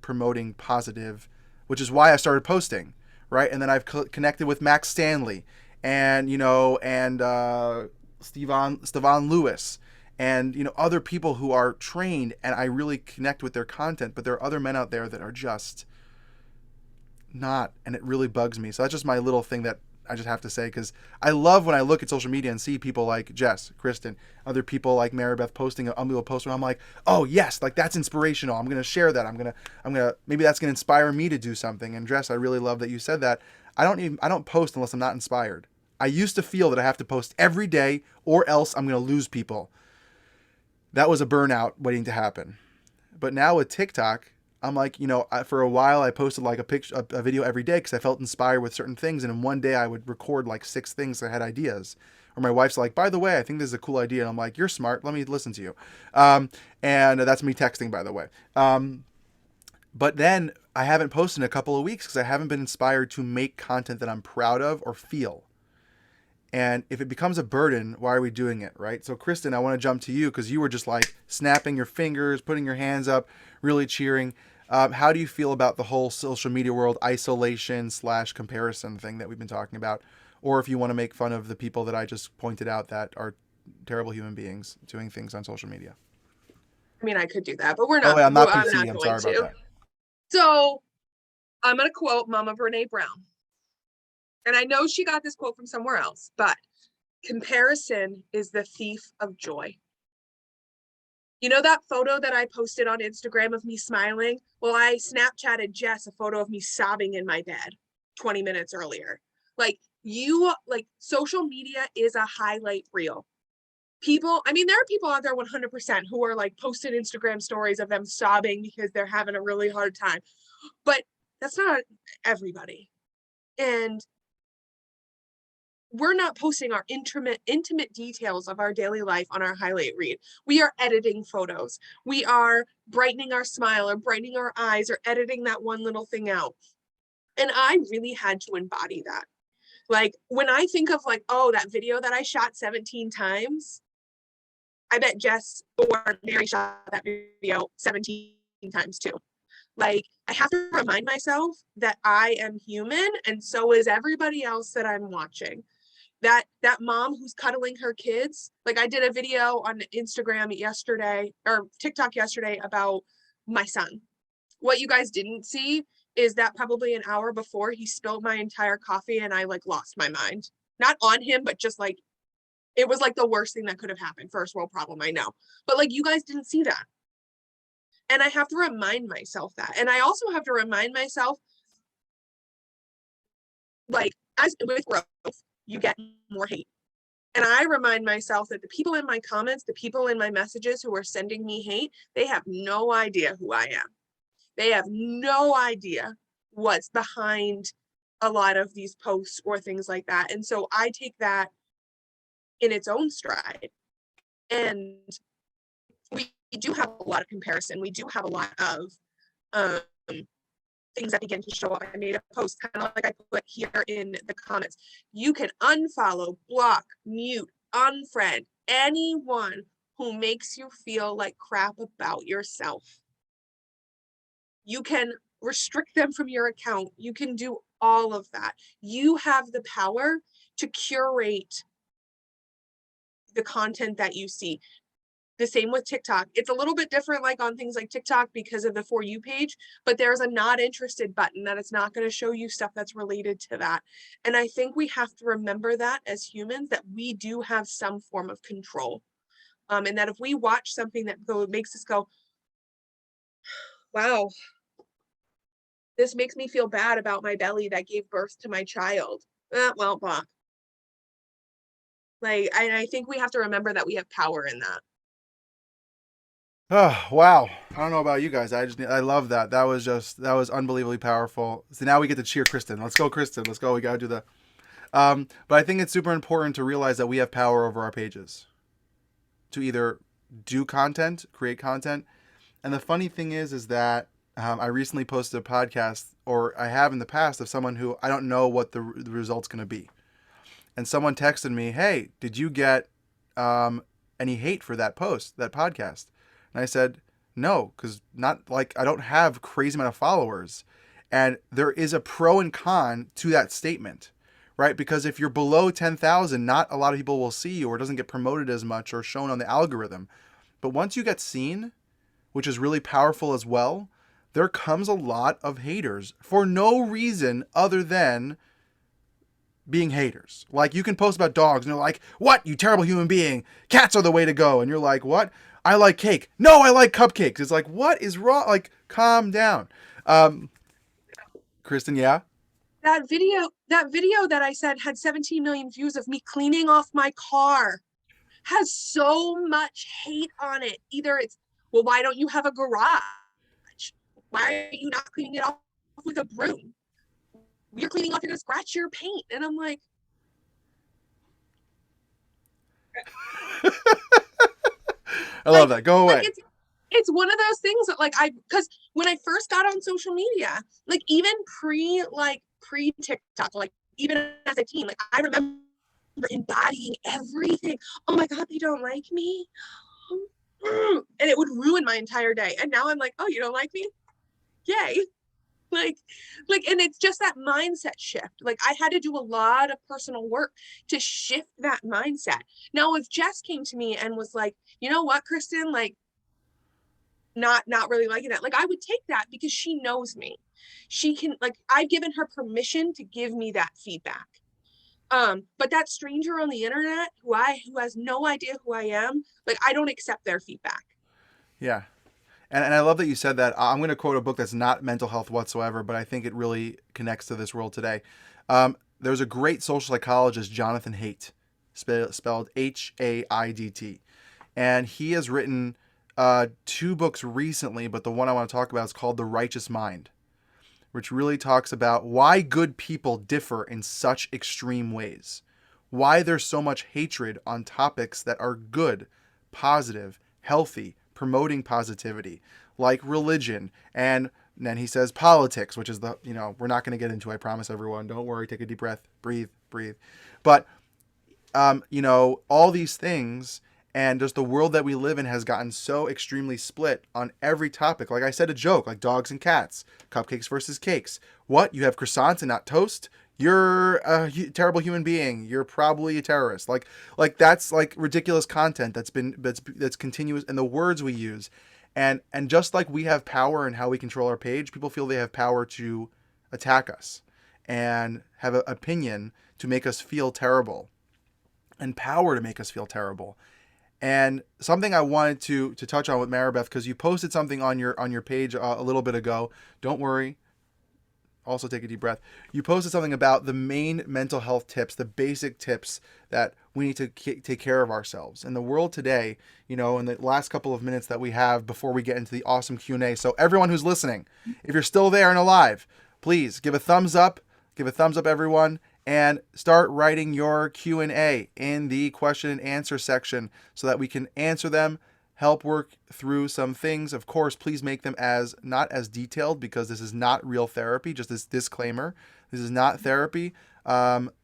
promoting positive, which is why I started posting, right? And then I've connected with Max Stanley and Stevan Lewis and other people who are trained, and I really connect with their content. But there are other men out there that are just not, and it really bugs me. So that's just my little thing that I just have to say, because I love when I look at social media and see people like Jess, Kristin, other people like Mary Beth posting an unbelievable post, and I'm like, oh yes, like that's inspirational. I'm gonna share that. I'm gonna maybe that's gonna inspire me to do something. And Jess, I really love that you said that. I don't post unless I'm not inspired. I used to feel that I have to post every day or else I'm gonna lose people. That was a burnout waiting to happen. But now with TikTok, I'm like, for a while I posted like a video every day because I felt inspired with certain things. And in one day I would record like 6 things that I had ideas. Or my wife's like, by the way, I think this is a cool idea. And I'm like, you're smart. Let me listen to you. And that's me texting, by the way. But then I haven't posted in a couple of weeks because I haven't been inspired to make content that I'm proud of or feel. And if it becomes a burden, why are we doing it, right? So Kristin, I want to jump to you because you were just like snapping your fingers, putting your hands up, really cheering. How do you feel about the whole social media world isolation/comparison thing that we've been talking about? Or if you want to make fun of the people that I just pointed out that are terrible human beings doing things on social media. I mean, I could do that, but we're Oh, not. wait, I'm not I'm PC. not I'm going sorry to. about that. So I'm going to quote Mama Brene Brown. And I know she got this quote from somewhere else, but comparison is the thief of joy. You know that photo that I posted on Instagram of me smiling? Well, I Snapchatted Jess a photo of me sobbing in my bed 20 minutes earlier. Like social media is a highlight reel. People, I mean, there are people out there 100% who are like posting Instagram stories of them sobbing because they're having a really hard time. But that's not everybody. And we're not posting our intimate details of our daily life on our highlight reel. We are editing photos. We are brightening our smile or brightening our eyes or editing that one little thing out. And I really had to embody that. Like when I think of like, oh, that video that I shot 17 times, I bet Jess or Mary shot that video 17 times too. Like I have to remind myself that I am human and so is everybody else that I'm watching. That mom who's cuddling her kids, like I did a video on Instagram yesterday or TikTok yesterday about my son. What you guys didn't see is that probably an hour before he spilled my entire coffee and I like lost my mind. Not on him, but just like it was like the worst thing that could have happened. First world problem, I know. But like you guys didn't see that. And I have to remind myself that. And I also have to remind myself, like, as with growth, you get more hate. And I remind myself that the people in my comments, the people in my messages who are sending me hate, they have no idea who I am. They have no idea what's behind a lot of these posts or things like that. And so I take that in its own stride. And we do have a lot of comparison. We do have a lot of things that begin to show up. I made a post kind of like I put here in the comments. You can unfollow, block, mute, unfriend anyone who makes you feel like crap about yourself. You can restrict them from your account. You can do all of that. You have the power to curate the content that you see. The same with TikTok. It's a little bit different like on things like TikTok because of the For You page, but there's a not interested button that it's not going to show you stuff that's related to that. And I think we have to remember that as humans, that we do have some form of control. And that if we watch something that makes us go, wow, this makes me feel bad about my belly that gave birth to my child. Well, blah. Like, I think we have to remember that we have power in that. Oh, wow. I don't know about you guys. I love that. That was unbelievably powerful. So now we get to cheer Kristin. Let's go, Kristin. Let's go. We got to do the. But I think it's super important to realize that we have power over our pages to either do content, create content. And the funny thing is that I recently posted a podcast, or I have in the past, of someone who I don't know what the result's going to be. And someone texted me, hey, did you get any hate for that post, that podcast? And I said, no, because not like I don't have crazy amount of followers. And there is a pro and con to that statement, right? Because if you're below 10,000, not a lot of people will see you, or it doesn't get promoted as much or shown on the algorithm. But once you get seen, which is really powerful as well, there comes a lot of haters for no reason other than being haters. Like you can post about dogs and they're like, what, you terrible human being, cats are the way to go. And you're like, what? I like cake. No, I like cupcakes. It's like, what is wrong? Like, calm down. Kristin, yeah? That video that I said had 17 million views of me cleaning off my car has so much hate on it. Either it's, well, why don't you have a garage? Why are you not cleaning it off with a broom? You're cleaning off, you're gonna scratch your paint. And I'm like, I love that. Go away. Like it's one of those things that like because when I first got on social media, like even pre TikTok, like even as a teen, like I remember embodying everything. Oh my God, they don't like me. And it would ruin my entire day. And now I'm like, oh, you don't like me? Yay. Like, and it's just that mindset shift. Like I had to do a lot of personal work to shift that mindset. Now, if Jess came to me and was like, you know what, Kristin, like not really liking that, like I would take that because she knows me. She can, like, I've given her permission to give me that feedback. But that stranger on the internet who has no idea who I am, like I don't accept their feedback. Yeah. And I love that you said that. I'm going to quote a book that's not mental health whatsoever, but I think it really connects to this world today. There's a great social psychologist, Jonathan Haidt, spelled Haidt. And he has written two books recently, but the one I want to talk about is called The Righteous Mind, which really talks about why good people differ in such extreme ways, why there's so much hatred on topics that are good, positive, healthy, promoting positivity, like religion, and then he says politics, which is we're not going to get into, I promise everyone. Don't worry, take a deep breath, breathe. But, all these things, and just the world that we live in has gotten so extremely split on every topic. Like I said, a joke, like dogs and cats, cupcakes versus cakes. What? You have croissants and not toast? You're a terrible human being. You're probably a terrorist. Like that's like ridiculous content that's continuous in the words we use. And just like we have power in how we control our page, people feel they have power to attack us and have an opinion to make us feel terrible and power to make us feel terrible. And something I wanted to touch on with Maribeth, because you posted something on your page a little bit ago. Don't worry. Also take a deep breath. You posted something about the main mental health tips, the basic tips that we need to take care of ourselves. In the world today, in the last couple of minutes that we have before we get into the awesome Q&A. So everyone who's listening, if you're still there and alive, please give a thumbs up. Give a thumbs up, everyone. And start writing your Q&A in the question and answer section so that we can answer them, help work through some things. Of course, please make them not as detailed, because this is not real therapy. Just this disclaimer. This is not therapy.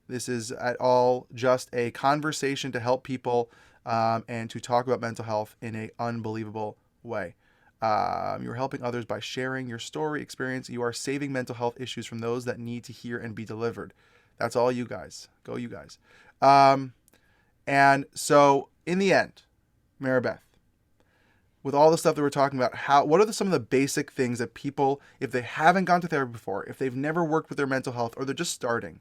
This is at all just a conversation to help people and to talk about mental health in an unbelievable way. You're helping others by sharing your story, experience. You are saving mental health issues from those that need to hear and be delivered. That's all you guys. Go you guys. And so in the end, Maribeth, with all the stuff that we're talking about, what are some of the basic things that people, if they haven't gone to therapy before, if they've never worked with their mental health, or they're just starting,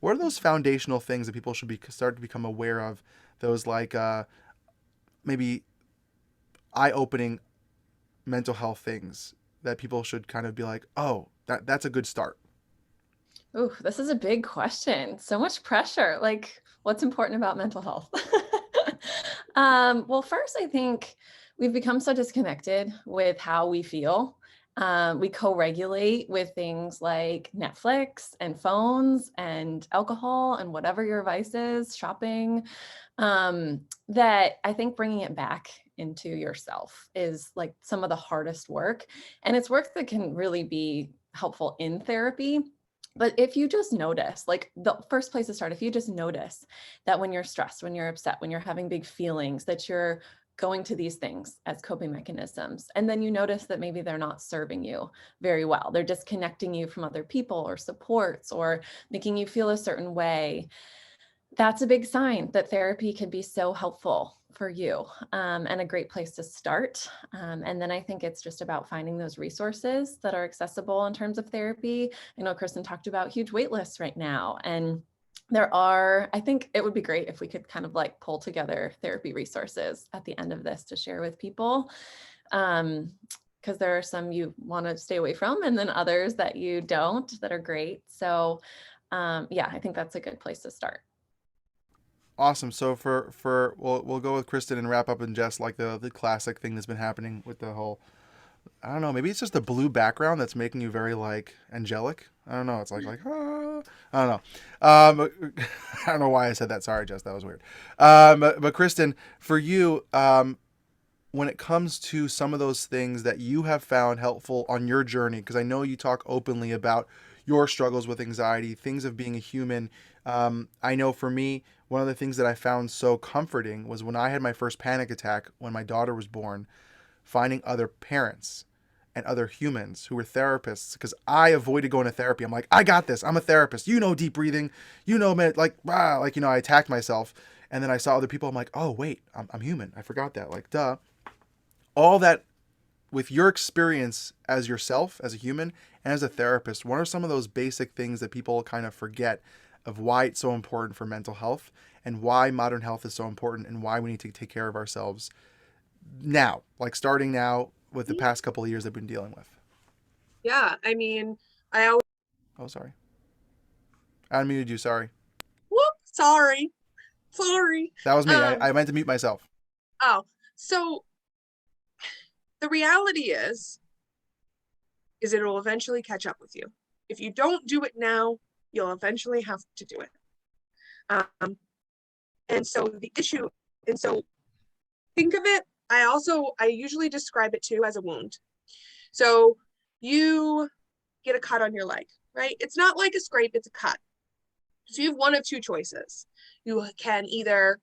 what are those foundational things that people should start to become aware of? Those like maybe eye-opening mental health things that people should kind of be like, oh, that's a good start. Oh, this is a big question. So much pressure. Like, what's important about mental health? Well, first, I think we've become so disconnected with how we feel. We co-regulate with things like Netflix and phones and alcohol and whatever your vice is, shopping, that I think bringing it back into yourself is like some of the hardest work. And it's work that can really be helpful in therapy. But if you just notice, like the first place to start, if you just notice that when you're stressed, when you're upset, when you're having big feelings, that you're going to these things as coping mechanisms, and then you notice that maybe they're not serving you very well, they're disconnecting you from other people or supports or making you feel a certain way, that's a big sign that therapy can be so helpful for you, and a great place to start. And then I think it's just about finding those resources that are accessible in terms of therapy. I know Kristin talked about huge wait lists right now, and I think it would be great if we could kind of like pull together therapy resources at the end of this to share with people. Because there are some you want to stay away from, and then others that you don't, that are great. So yeah, I think that's a good place to start. Awesome. So we'll go with Kristin and wrap up in just like the classic thing that's been happening with the whole, I don't know, maybe it's just the blue background that's making you very like angelic. I don't know. It's like I don't know. I don't know why I said that. Sorry, Jess, that was weird. But Kristin, for you, when it comes to some of those things that you have found helpful on your journey, because I know you talk openly about your struggles with anxiety, things of being a human. I know for me, one of the things that I found so comforting was when I had my first panic attack when my daughter was born, finding other parents and other humans who were therapists, because I avoided going to therapy. I'm like, I got this. I'm a therapist. Deep breathing. I attacked myself. And then I saw other people. I'm like, oh, wait, I'm human. I forgot that. Like, duh. All that with your experience as yourself, as a human, and as a therapist, what are some of those basic things that people kind of forget of why it's so important for mental health and why modern health is so important and why we need to take care of ourselves now, like starting now with the past couple of years I've been dealing with? Yeah, I mean, I always, Oh, sorry. I unmuted you. Sorry. whoop, sorry. That was me. Um, I meant to mute myself. oh, so the reality is it'll eventually catch up with you. If you don't do it now, you'll eventually have to do it. Um, and so the issue, and so think of it, I usually describe it too as a wound. So you get a cut on your leg, right? It's not like a scrape, it's a cut. So you have one of two choices. You can either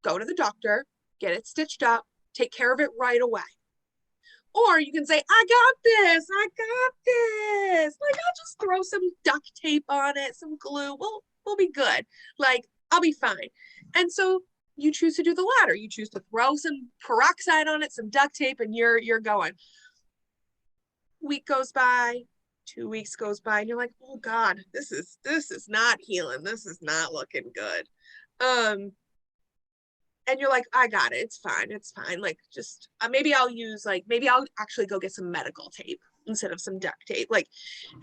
go to the doctor, get it stitched up, take care of it right away. Or you can say, I got this, I got this. Like, I'll just throw some duct tape on it, some glue. We'll be good. Like, I'll be fine. And so you choose to do the latter. You choose to throw some peroxide on it, some duct tape, and you're going. Week goes by, 2 weeks goes by, and you're like, oh God, this is not healing. This is not looking good. And you're like, I got it. It's fine. Like, just maybe I'll actually go get some medical tape instead of some duct tape. Like,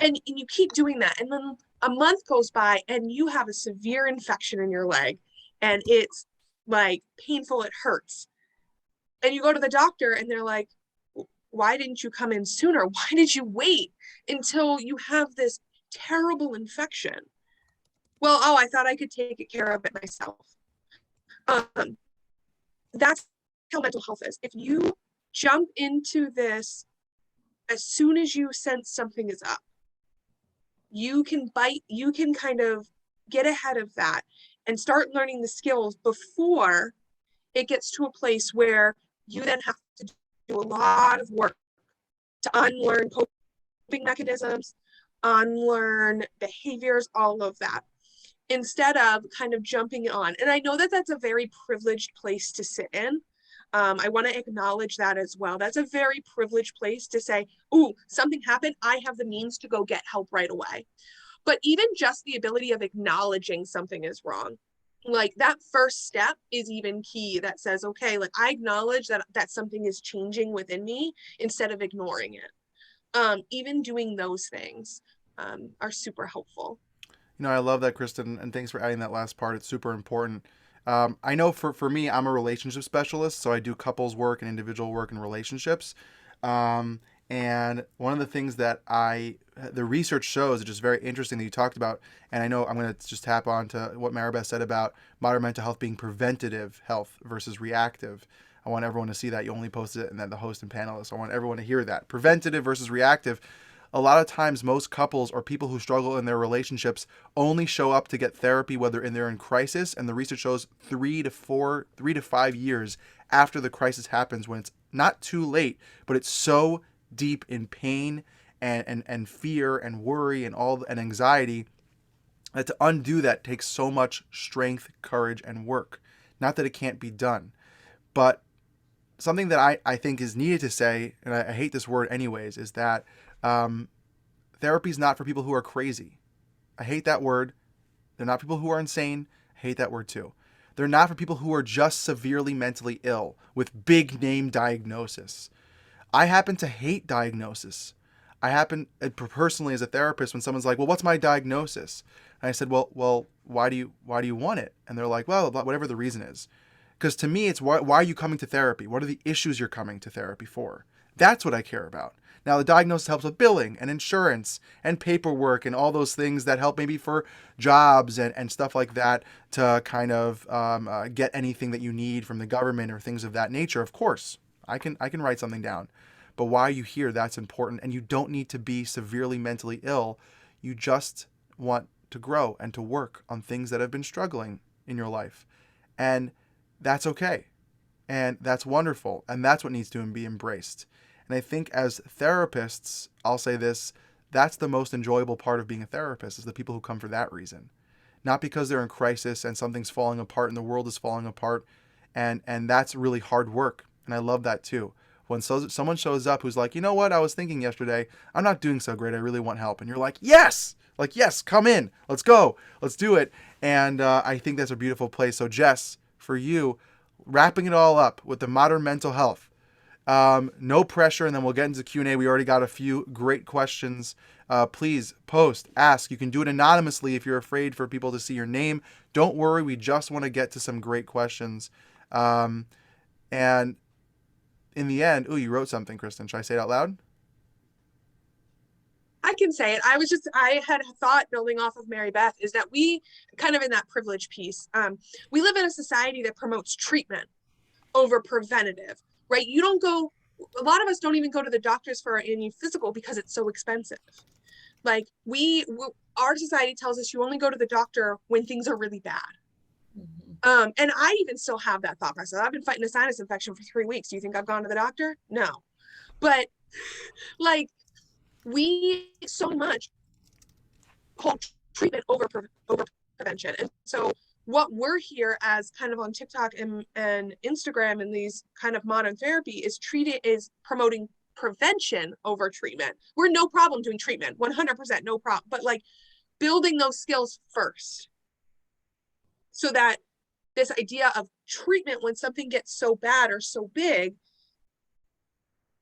and you keep doing that. And then a month goes by and you have a severe infection in your leg and it's like painful, it hurts. And you go to the doctor and they're like, why didn't you come in sooner? Why did you wait until you have this terrible infection? Well, I thought I could take care of it myself. That's how mental health is. If you jump into this as soon as you sense something is up, you can kind of get ahead of that and start learning the skills before it gets to a place where you then have to do a lot of work to unlearn coping mechanisms, unlearn behaviors, all of that, instead of kind of jumping on. And I know that that's a very privileged place to sit in. I want to acknowledge that as well. That's a very privileged place to say, oh, something happened. I have the means to go get help right away. But even just the ability of acknowledging something is wrong. Like that first step is even key that says, okay, like I acknowledge that something is changing within me instead of ignoring it. Even doing those things are super helpful. You know, I love that, Kristin, and thanks for adding that last part. It's super important. I know for me, I'm a relationship specialist, so I do couples work and individual work in relationships. And one of the things that the research shows, which is very interesting that you talked about, and I know I'm going to just tap on to what Maribeth said about modern mental health being preventative health versus reactive. I want everyone to see that. You only posted it, and then the host and panelists. I want everyone to hear that. Preventative versus reactive. A lot of times, most couples or people who struggle in their relationships only show up to get therapy whether they're in crisis, and the research shows 3 to 5 years after the crisis happens, when it's not too late, but it's so deep in pain and fear and worry and anxiety that to undo that takes so much strength, courage, and work. Not that it can't be done, but something that I think is needed to say, and I hate this word anyways, is that therapy is not for people who are crazy. I hate that word. They're not people who are insane. I hate that word too. They're not for people who are just severely mentally ill with big name diagnosis. I happen to hate diagnosis. I happen, personally as a therapist, when someone's like, well, what's my diagnosis? And I said, well, why do you want it? And they're like, well, whatever the reason is. Because to me, it's why are you coming to therapy? What are the issues you're coming to therapy for? That's what I care about. Now, the diagnosis helps with billing and insurance and paperwork and all those things that help maybe for jobs and stuff like that to kind of get anything that you need from the government or things of that nature. Of course, I can write something down. But why are you here? That's important. And you don't need to be severely mentally ill. You just want to grow and to work on things that have been struggling in your life. And that's okay. And that's wonderful. And that's what needs to be embraced. And I think as therapists, I'll say this, that's the most enjoyable part of being a therapist, is the people who come for that reason. Not because they're in crisis and something's falling apart and the world is falling apart. And that's really hard work. And I love that too. When someone shows up who's like, you know what, I was thinking yesterday, I'm not doing so great, I really want help. And you're like, yes, come in, let's go, let's do it. And I think that's a beautiful place. So Jess, for you, wrapping it all up with the modern mental health, No pressure, and then we'll get into Q&A. We already got a few great questions. Please post, ask. You can do it anonymously if you're afraid for people to see your name. Don't worry, we just want to get to some great questions. And in the end, you wrote something, Kristin. Should I say it out loud? I can say it. I had thought, building off of Mary Beth, is that we kind of in that privilege piece. We live in a society that promotes treatment over preventative, right? A lot of us don't even go to the doctors for any physical because it's so expensive. Like our society tells us you only go to the doctor when things are really bad. Mm-hmm. And I even still have that thought process. I've been fighting a sinus infection for 3 weeks. Do you think I've gone to the doctor? No. But like, we so much hold treatment over prevention. And so what we're here as kind of on TikTok and Instagram and these kind of modern therapy is promoting prevention over treatment. We're no problem doing treatment, 100% no problem, but like building those skills first, so that this idea of treatment when something gets so bad or so big,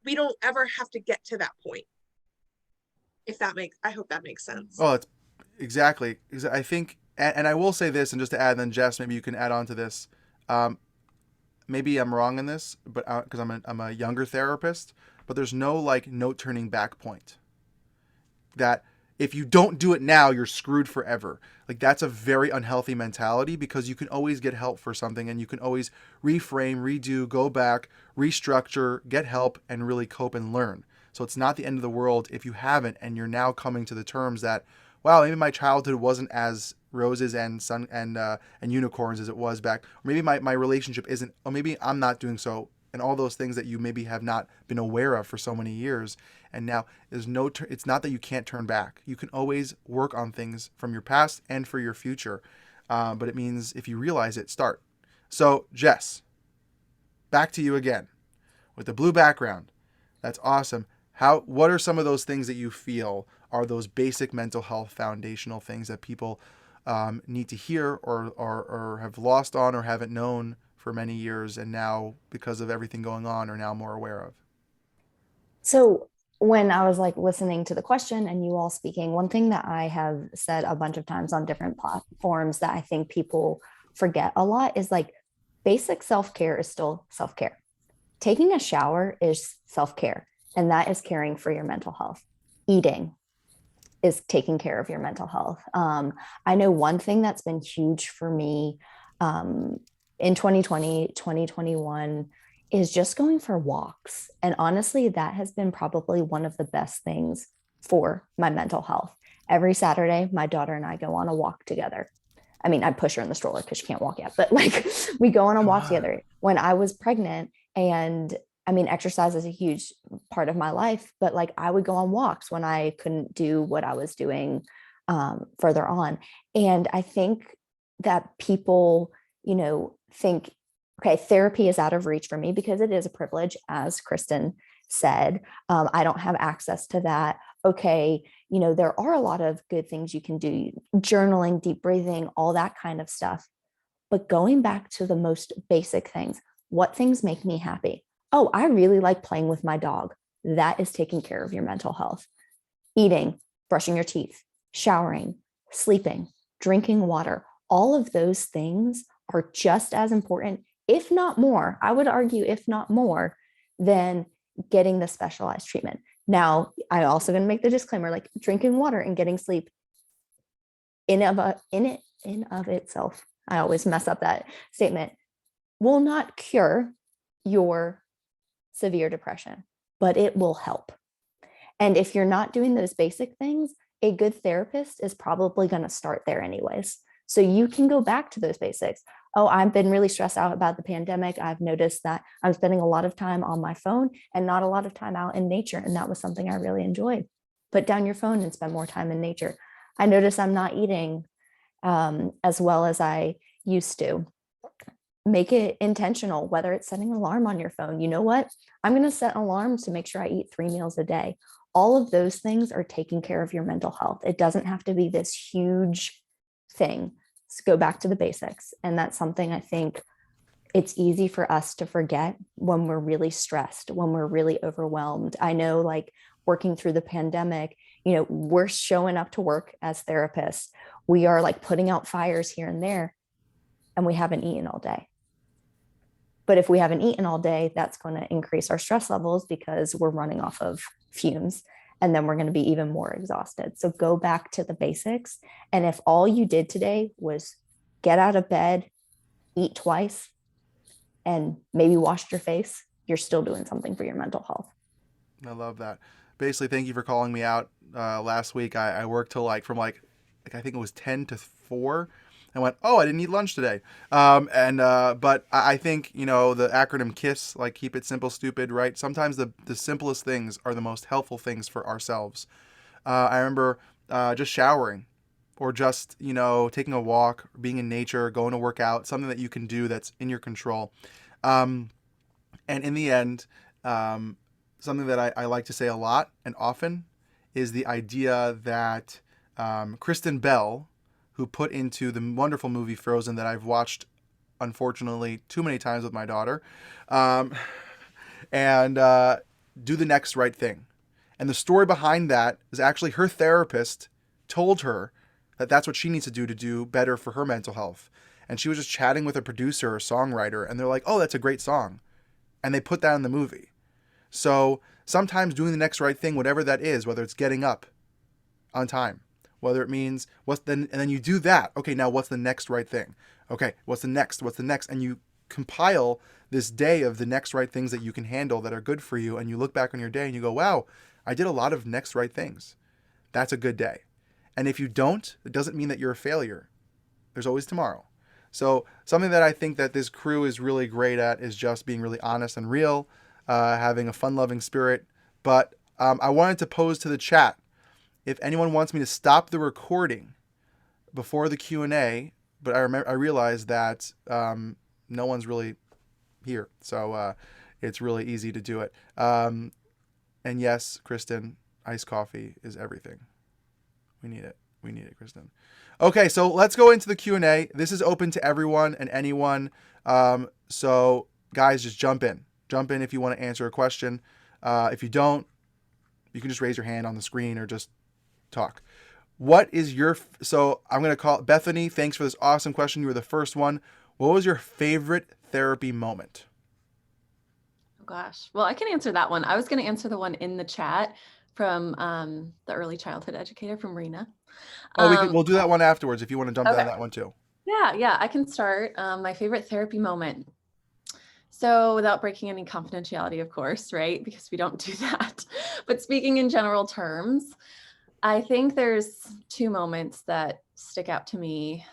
we don't ever have to get to that point. I hope that makes sense. Oh, it's exactly. I think, and I will say this, and just to add, and then Jess, maybe you can add on to this. Maybe I'm wrong in this, but because I'm a younger therapist, but there's no turning back point. That if you don't do it now, you're screwed forever. Like, that's a very unhealthy mentality, because you can always get help for something, and you can always reframe, redo, go back, restructure, get help, and really cope and learn. So it's not the end of the world if you haven't, and you're now coming to the terms that, wow, maybe my childhood wasn't as roses and sun and unicorns as it was back. Or maybe my relationship isn't, or maybe I'm not doing so, and all those things that you maybe have not been aware of for so many years. And now it's not that you can't turn back. You can always work on things from your past and for your future. But it means if you realize it, start. So Jess, back to you again with the blue background. That's awesome. What are some of those things that you feel are those basic mental health foundational things that people need to hear or have lost on or haven't known for many years, and now, because of everything going on, are now more aware of? So when I was like listening to the question and you all speaking, one thing that I have said a bunch of times on different platforms that I think people forget a lot is like basic self-care is still self-care. Taking a shower is self-care, and that is caring for your mental health. Eating is taking care of your mental health. I know one thing that's been huge for me in 2020, 2021 is just going for walks. And honestly, that has been probably one of the best things for my mental health. Every Saturday, my daughter and I go on a walk together. I mean, I push her in the stroller because she can't walk yet, but like we go on a walk together. When I was pregnant, and I mean, exercise is a huge part of my life, but like I would go on walks when I couldn't do what I was doing further on. And I think that people, think, okay, therapy is out of reach for me because it is a privilege, as Kristin said. I don't have access to that. Okay, there are a lot of good things you can do, journaling, deep breathing, all that kind of stuff. But going back to the most basic things, what things make me happy? Oh, I really like playing with my dog. That is taking care of your mental health. Eating, brushing your teeth, showering, sleeping, drinking water, all of those things are just as important, if not more, I would argue, if not more, than getting the specialized treatment. Now, I'm also going to make the disclaimer, like drinking water and getting sleep in of itself, I always mess up that statement, will not cure your severe depression, but it will help. And if you're not doing those basic things, a good therapist is probably going to start there anyways. So you can go back to those basics. Oh, I've been really stressed out about the pandemic. I've noticed that I'm spending a lot of time on my phone and not a lot of time out in nature. And that was something I really enjoyed. Put down your phone and spend more time in nature. I notice I'm not eating as well as I used to. Make it intentional, whether it's setting an alarm on your phone. You know what? I'm going to set alarms to make sure I eat 3 meals a day. All of those things are taking care of your mental health. It doesn't have to be this huge thing. Let's go back to the basics. And that's something I think it's easy for us to forget when we're really stressed, when we're really overwhelmed. I know, like, working through the pandemic, we're showing up to work as therapists. We are like putting out fires here and there, and we haven't eaten all day. But if we haven't eaten all day, that's going to increase our stress levels because we're running off of fumes. And then we're going to be even more exhausted. So go back to the basics. And if all you did today was get out of bed, eat twice, and maybe washed your face, you're still doing something for your mental health. I love that. Basically, thank you for calling me out. Last week, I worked till from I think it was 10 to 4. I went, oh, I didn't eat lunch today. But I think, the acronym KISS, like keep it simple, stupid, right? Sometimes the simplest things are the most helpful things for ourselves. I remember just showering, or just, taking a walk, being in nature, going to work out, something that you can do that's in your control. And in the end, something that I like to say a lot and often is the idea that Kristen Bell, who put into the wonderful movie Frozen that I've watched, unfortunately, too many times with my daughter, and do the next right thing. And the story behind that is actually her therapist told her that that's what she needs to do better for her mental health. And she was just chatting with a producer or songwriter, and they're like, oh, that's a great song. And they put that in the movie. So sometimes doing the next right thing, whatever that is, whether it's getting up on time, whether it means and then you do that. Okay, now what's the next right thing? Okay, what's the next? And you compile this day of the next right things that you can handle that are good for you. And you look back on your day and you go, wow, I did a lot of next right things. That's a good day. And if you don't, it doesn't mean that you're a failure. There's always tomorrow. So something that I think that this crew is really great at is just being really honest and real, having a fun-loving spirit. But I wanted to pose to the chat, if anyone wants me to stop the recording before the Q&A, but I realized that no one's really here, so it's really easy to do it. And yes, Kristin, iced coffee is everything. We need it, Kristin. Okay, so let's go into the Q&A. This is open to everyone and anyone. So guys, just jump in. Jump in if you want to answer a question. If you don't, you can just raise your hand on the screen or just talk. What is so I'm going to call Bethany. Thanks for this awesome question. You were the first one. What was your favorite therapy moment? Oh gosh. Well, I can answer that one. I was going to answer the one in the chat from the early childhood educator from Rena. We'll do that one afterwards if you want to jump down that one too. Yeah, I can start. My favorite therapy moment. So without breaking any confidentiality, of course, right? Because we don't do that. But speaking in general terms, I think there's 2 moments that stick out to me.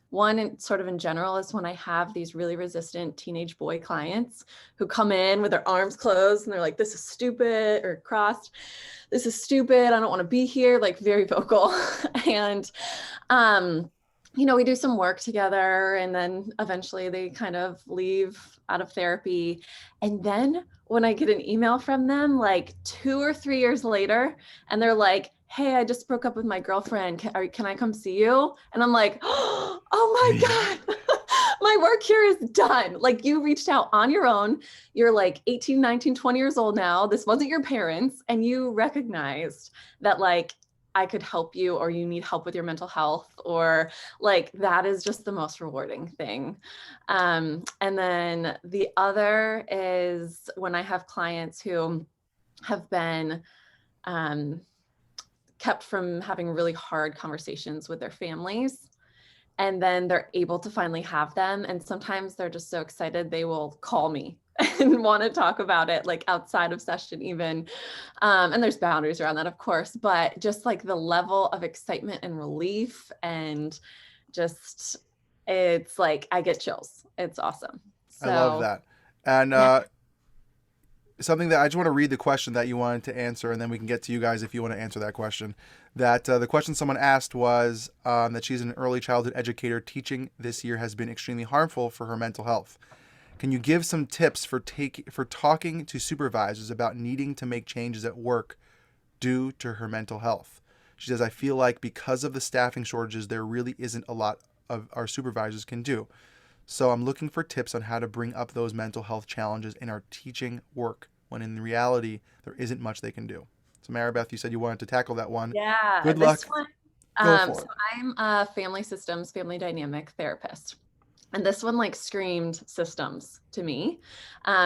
One, sort of in general, is when I have these really resistant teenage boy clients who come in with their arms closed and they're like, this is stupid, or crossed. This is stupid. I don't want to be here, like very vocal. And, we do some work together, and then eventually they kind of leave out of therapy. And then when I get an email from them, like 2 or 3 years later, and they're like, hey, I just broke up with my girlfriend. Can I come see you? And I'm like, oh my God, my work here is done. Like, you reached out on your own. You're like 18, 19, 20 years old now. This wasn't your parents. And you recognized that, like, I could help you, or you need help with your mental health, or like, that is just the most rewarding thing. And then the other is when I have clients who have been kept from having really hard conversations with their families, and then they're able to finally have them. And sometimes they're just so excited, they will call me and want to talk about it, like outside of session even. And there's boundaries around that, of course, but just like the level of excitement and relief, and just, it's like, I get chills. It's awesome. So, I love that. And something that I just want to read the question that you wanted to answer, and then we can get to you guys if you want to answer that question. That the question someone asked was that she's an early childhood educator. Teaching this year has been extremely harmful for her mental health. Can you give some tips for talking to supervisors about needing to make changes at work due to her mental health? She says, I feel like because of the staffing shortages, there really isn't a lot of our supervisors can do. So I'm looking for tips on how to bring up those mental health challenges in our teaching work, when in reality, there isn't much they can do. So Maribeth, you said you wanted to tackle that one. Yeah, Good this luck. one. Go for So it. I'm a family systems, family dynamic therapist. And this one like screamed systems to me,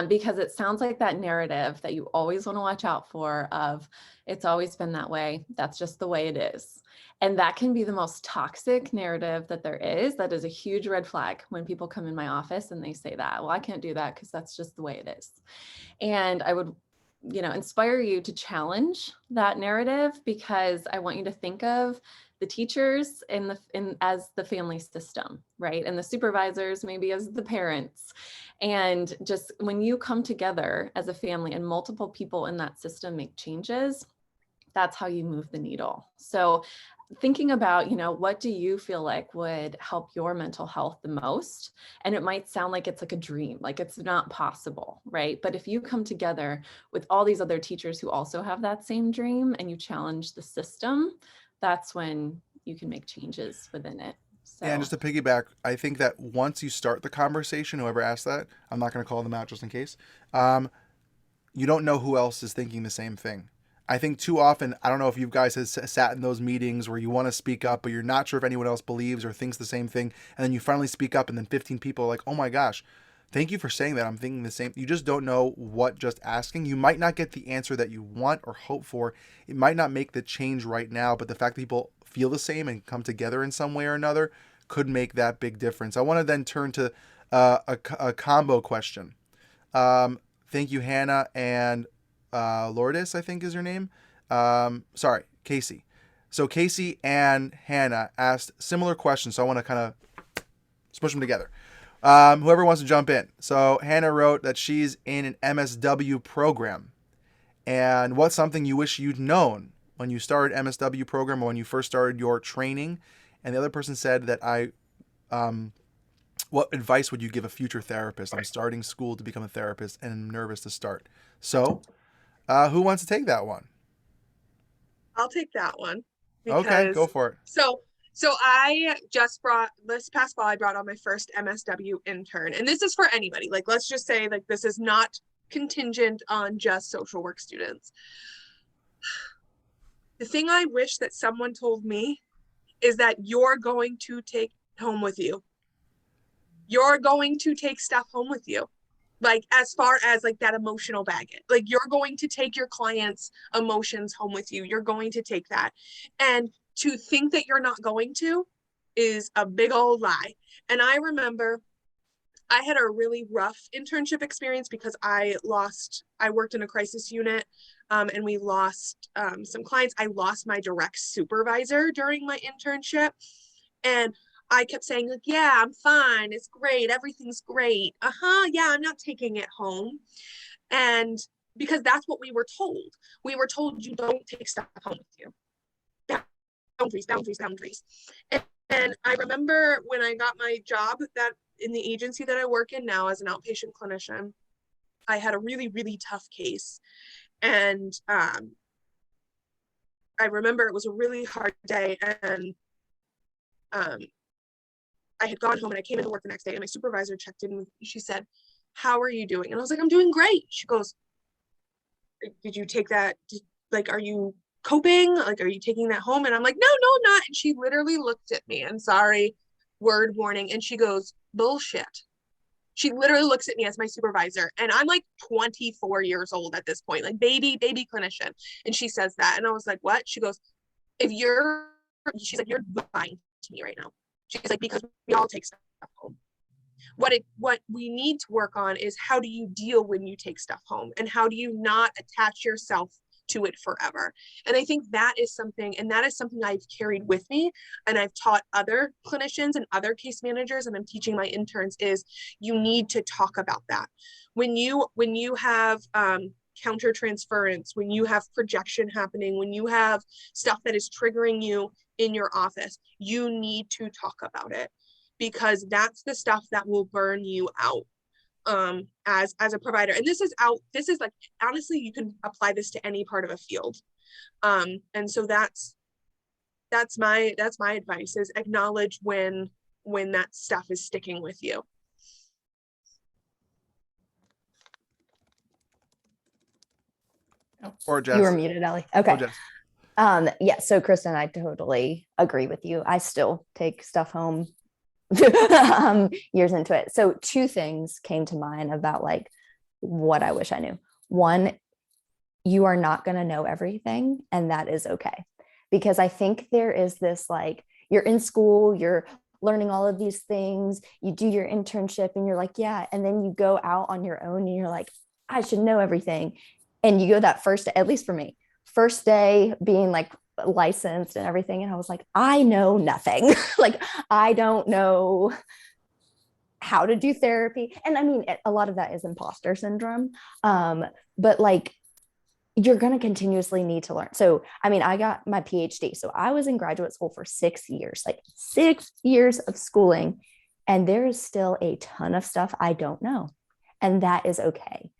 because it sounds like that narrative that you always want to watch out for of it's always been that way. That's just the way it is. And that can be the most toxic narrative that there is. That is a huge red flag when people come in my office and they say that, well, I can't do that because that's just the way it is. And I would, inspire you to challenge that narrative, because I want you to think of the teachers as the family system, right? And the supervisors maybe as the parents. And just when you come together as a family and multiple people in that system make changes, that's how you move the needle. So thinking about, what do you feel like would help your mental health the most? And it might sound like it's like a dream, like it's not possible, right? But if you come together with all these other teachers who also have that same dream and you challenge the system, that's when you can make changes within it. Yeah, and So just to piggyback, I think that once you start the conversation, whoever asked that, I'm not going to call them out just in case, you don't know who else is thinking the same thing. I think too often, I don't know if you guys have sat in those meetings where you want to speak up, but you're not sure if anyone else believes or thinks the same thing. And then you finally speak up and then 15 people are like, oh my gosh, thank you for saying that. I'm thinking the same. You just don't know what just asking. You might not get the answer that you want or hope for. It might not make the change right now, but the fact that people feel the same and come together in some way or another could make that big difference. I want to then turn to a combo question. Thank you, Hannah and Lourdes, I think is your name. Sorry, Casey. So Casey and Hannah asked similar questions, so I want to kind of smush them together. Whoever wants to jump in. So Hannah wrote that she's in an MSW program. And what's something you wish you'd known when you started MSW program or when you first started your training? And the other person said that what advice would you give a future therapist? I'm starting school to become a therapist and I'm nervous to start. So, who wants to take that one? I'll take that one Okay, go because for it. so I just brought this past fall, I brought on my first MSW intern. And this is for anybody. Like, let's just say like this is not contingent on just social work students. The thing I wish that someone told me is that you're going to take home with you. You're going to take stuff home with you. Like as far as like that emotional baggage, like you're going to take your client's emotions home with you. You're going to take that. And to think that you're not going to is a big old lie. And I remember I had a really rough internship experience because I worked in a crisis unit, and we lost some clients. I lost my direct supervisor during my internship. And I kept saying, like, yeah, I'm fine. It's great. Everything's great. Yeah, I'm not taking it home. And because that's what we were told. We were told you don't take stuff home with you. Boundaries, boundaries, boundaries. And I remember when I got my job that in the agency that I work in now as an outpatient clinician, I had a really, really tough case. And I remember it was a really hard day. And I had gone home and I came into work the next day and my supervisor checked in. She said, how are you doing? And I was like, I'm doing great. She goes, did you take that? Are you coping? Like, are you taking that home? And I'm like, no, not. And she literally looked at me, and sorry, word warning. And she goes, bullshit. She literally looks at me as my supervisor. And I'm like 24 years old at this point, like baby clinician. And she says that. And I was like, what? She goes, she's like, you're lying to me right now. She's like, because we all take stuff home. What we need to work on is how do you deal when you take stuff home, and how do you not attach yourself to it forever? And I think that is something I've carried with me, and I've taught other clinicians and other case managers, and I'm teaching my interns, is you need to talk about that. When you have counter transference, when you have projection happening, when you have stuff that is triggering you in your office, you need to talk about it, because that's the stuff that will burn you out as a provider. And this is like, honestly, you can apply this to any part of a field. And so that's my advice, is acknowledge when that stuff is sticking with you. Or You were Jess. muted, Ellie. Or Okay. Jess. Yeah, so Kristen, I totally agree with you. I still take stuff home years into it. So two things came to mind about like what I wish I knew. One, you are not going to know everything, and that is okay. Because I think there is this like, you're in school, you're learning all of these things, you do your internship, and you're like, yeah. And then you go out on your own and you're like, I should know everything. And you go that first, at least for me, first day being like licensed and everything. And I was like, I know nothing. Like, I don't know how to do therapy. And I mean, a lot of that is imposter syndrome. But like, you're going to continuously need to learn. So, I mean, I got my PhD. So I was in graduate school for 6 years, like 6 years of schooling. And there is still a ton of stuff I don't know. And that is okay.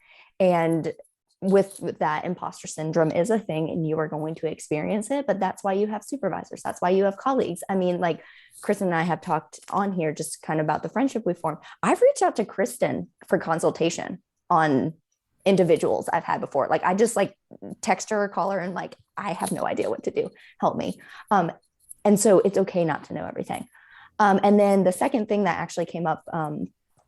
And with that, imposter syndrome is a thing and you are going to experience it. But that's why you have supervisors. That's why you have colleagues. I mean, like Kristen and I have talked on here just kind of about the friendship we formed. I've reached out to Kristen for consultation on individuals I've had before. Like I just like text her or call her and like, I have no idea what to do. Help me. And so it's okay not to know everything. And then the second thing that actually came up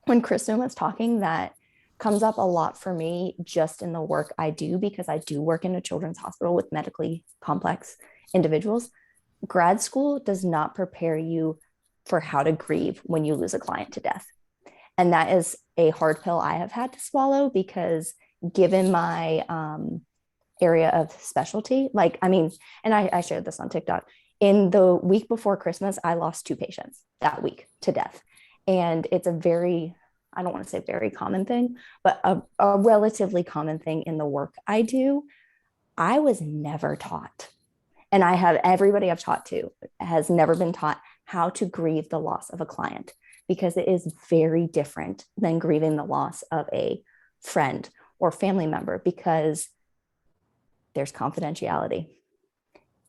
when Kristen was talking that comes up a lot for me just in the work I do, because I do work in a children's hospital with medically complex individuals. Grad school does not prepare you for how to grieve when you lose a client to death. And that is a hard pill I have had to swallow because given my area of specialty, like, I mean, and I shared this on TikTok, in the week before Christmas, I lost 2 patients that week to death. And it's a very, I don't want to say very common thing, but a relatively common thing in the work I do. I was never taught, and I have everybody I've taught to has never been taught how to grieve the loss of a client, because it is very different than grieving the loss of a friend or family member, because there's confidentiality.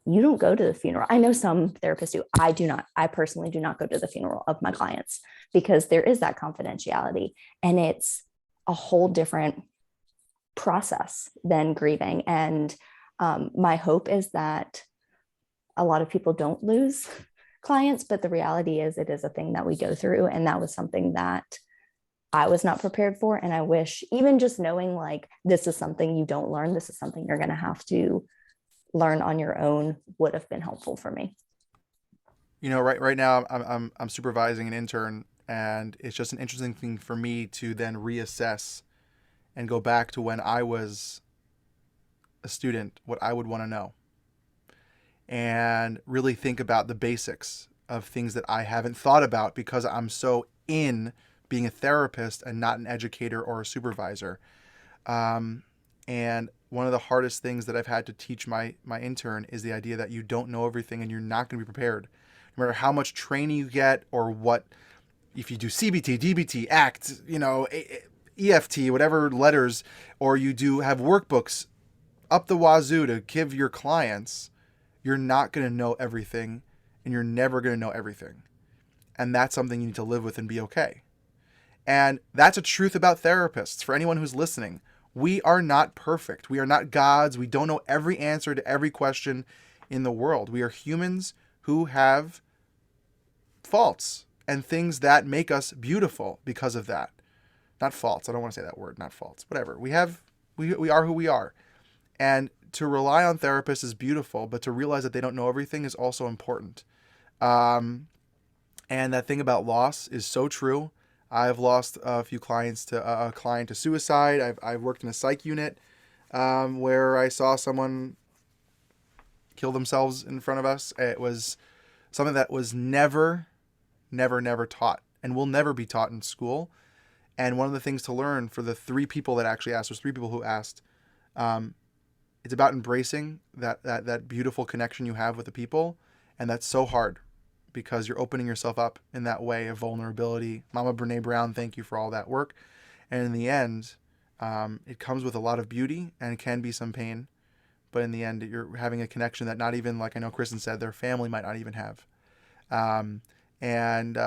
You don't go to the funeral. I know some therapists do. I do not. I personally do not go to the funeral of my clients because there is that confidentiality, and it's a whole different process than grieving. And my hope is that a lot of people don't lose clients, but the reality is it is a thing that we go through. And that was something that I was not prepared for. And I wish, even just knowing like, this is something you don't learn, this is something you're going to have to learn on your own, would have been helpful for me. You know, right now I'm supervising an intern, and it's just an interesting thing for me to then reassess and go back to when I was a student, what I would want to know, and really think about the basics of things that I haven't thought about because I'm so in being a therapist and not an educator or a supervisor. And one of the hardest things that I've had to teach my intern is the idea that you don't know everything and you're not going to be prepared. No matter how much training you get or what, if you do CBT, DBT, ACT, you know, EFT, whatever letters, or you do have workbooks up the wazoo to give your clients, you're not going to know everything and you're never going to know everything. And that's something you need to live with and be okay. And that's a truth about therapists. For anyone who's listening, we are not perfect. We are not gods. We don't know every answer to every question in the world. We are humans who have faults and things that make us beautiful because of that. Not faults. I don't want to say that word. Not faults. Whatever. We are who we are. And to rely on therapists is beautiful, but to realize that they don't know everything is also important. And that thing about loss is so true. I've lost a few clients to a client to suicide. I've worked in a psych unit where I saw someone kill themselves in front of us. It was something that was never taught and will never be taught in school. And one of the things to learn for the 3 people that actually asked, there's 3 people who asked, it's about embracing that beautiful connection you have with the people. And that's so hard because you're opening yourself up in that way of vulnerability. Mama Brene Brown, thank you for all that work. And in the end, it comes with a lot of beauty and it can be some pain. But in the end, you're having a connection that not even, like I know Kristen said, their family might not even have. And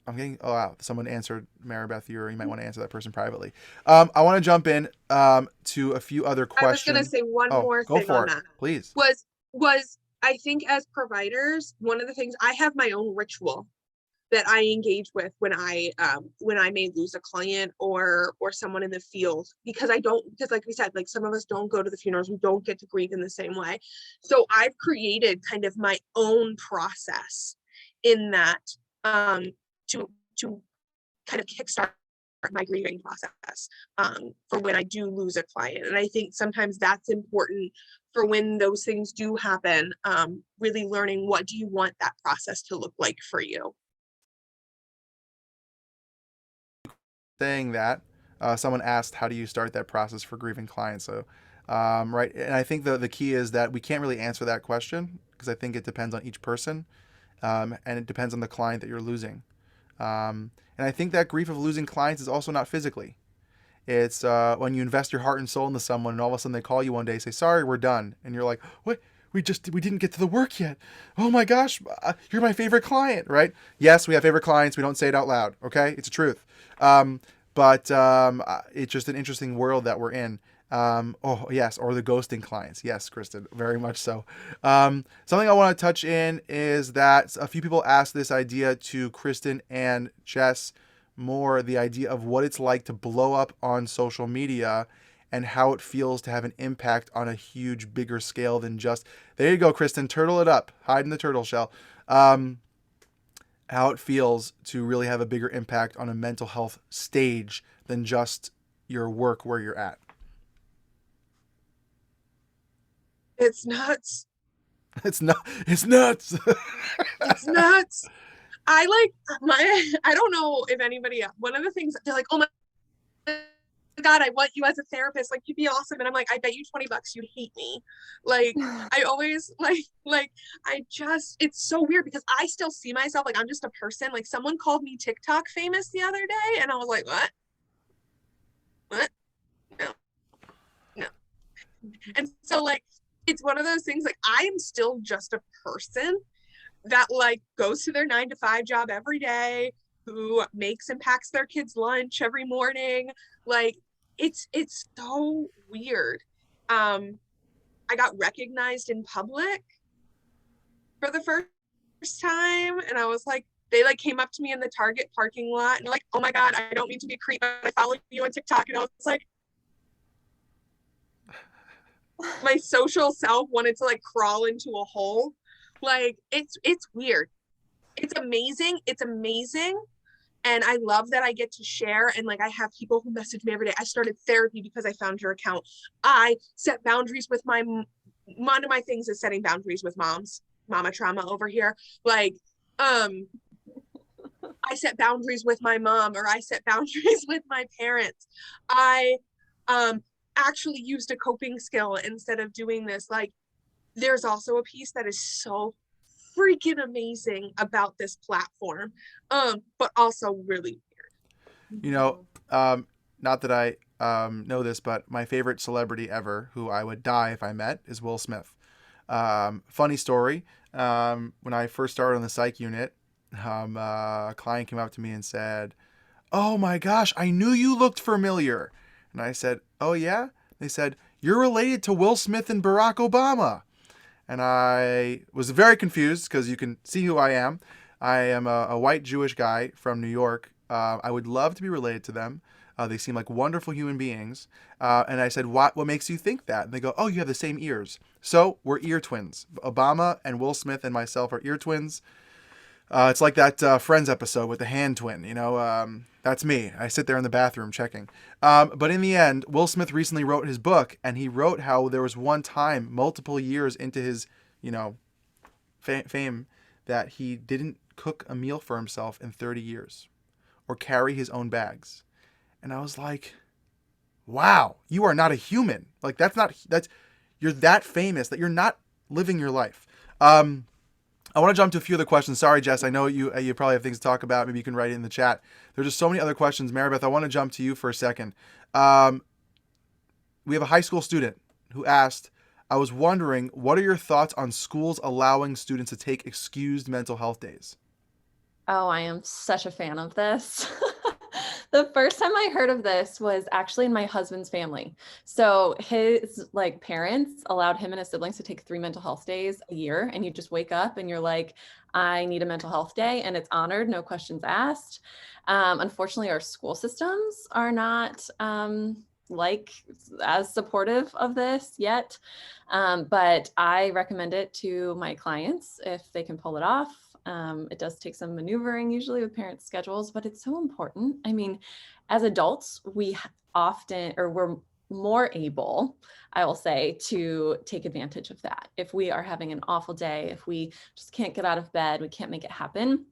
I'm getting, oh wow, someone answered Maribeth, you might want to answer that person privately. I want to jump in to a few other I was gonna questions. say one Oh, more go thing on for it, that. please. Was I think as providers, one of the things I have my own ritual that I engage with when I may lose a client or someone in the field, because like we said, like some of us don't go to the funerals, we don't get to grieve in the same way. So I've created kind of my own process in that, to kind of kickstart my grieving process for when I do lose a client. And I think sometimes that's important for when those things do happen, really learning what do you want that process to look like for you. Saying that, someone asked, how do you start that process for grieving clients? So, right. And I think the key is that we can't really answer that question because I think it depends on each person, and it depends on the client that you're losing. And I think that grief of losing clients is also not physically. It's when you invest your heart and soul into someone and all of a sudden they call you one day and say, sorry, we're done. And you're like, what? We didn't get to the work yet. Oh my gosh, you're my favorite client, right? Yes, we have favorite clients. We don't say it out loud. Okay. It's the truth. But it's just an interesting world that we're in. Oh yes, or the ghosting clients. Yes, Kristin, very much so. Something I want to touch in is that a few people asked this idea to Kristin and Jess more, the idea of what it's like to blow up on social media and how it feels to have an impact on a huge, bigger scale than just, there you go, Kristin, turtle it up, hide in the turtle shell. How it feels to really have a bigger impact on a mental health stage than just your work where you're at. It's nuts. It's nuts. It's nuts. I don't know if anybody, one of the things they're like, oh my God, I want you as a therapist, like you'd be awesome. And I'm like, I bet you $20 you'd hate me. Like I always it's so weird because I still see myself like I'm just a person. Like someone called me TikTok famous the other day and I was like, what? No. And so like it's one of those things, like I'm still just a person that like goes to their 9-to-5 job every day, who makes and packs their kids lunch every morning. Like it's so weird. I got recognized in public for the first time and I was like, they like came up to me in the Target parking lot and like, oh my God, I don't mean to be a creep, but I follow you on TikTok. And I was like, my social self wanted to like crawl into a hole. Like it's weird. It's amazing. And I love that I get to share. And like, I have people who message me every day. I started therapy because I found your account. I set boundaries with one of my things is setting boundaries with mama trauma over here. Like, I set boundaries with my mom, or I set boundaries with my parents. I, actually used a coping skill instead of doing this. Like, there's also a piece that is so freaking amazing about this platform, but also really weird. You know, not that I know this, but my favorite celebrity ever, who I would die if I met, is Will Smith. Funny story. When I first started on the psych unit, a client came up to me and said, oh my gosh, I knew you looked familiar. And I said, oh yeah? They said, you're related to Will Smith and Barack Obama. And I was very confused because you can see who I am. I am a white Jewish guy from New York. I would love to be related to them. They seem like wonderful human beings. And I said, what makes you think that? And they go, oh, you have the same ears. So we're ear twins. Obama and Will Smith and myself are ear twins. It's like that Friends episode with the hand twin. You know, that's me. I sit there in the bathroom checking. But in the end, Will Smith recently wrote his book, and he wrote how there was one time, multiple years into his, fame, that he didn't cook a meal for himself in 30 years or carry his own bags. And I was like, wow, you are not a human. Like, you're that famous that you're not living your life. I want to jump to a few other questions. Sorry, Jess. I know you probably have things to talk about. Maybe you can write it in the chat. There's just so many other questions. Maribeth, I want to jump to you for a second. We have a high school student who asked, I was wondering, what are your thoughts on schools allowing students to take excused mental health days? Oh, I am such a fan of this. The first time I heard of this was actually in my husband's family. So his like parents allowed him and his siblings to take 3 mental health days a year, and you just wake up and you're like, I need a mental health day, and it's honored, no questions asked. Unfortunately, our school systems are not like as supportive of this yet. But I recommend it to my clients if they can pull it off. It does take some maneuvering usually with parents' schedules, but it's so important. I mean, as adults, often, or we're more able, I will say, to take advantage of that. If we are having an awful day, if we just can't get out of bed, we can't make it happen.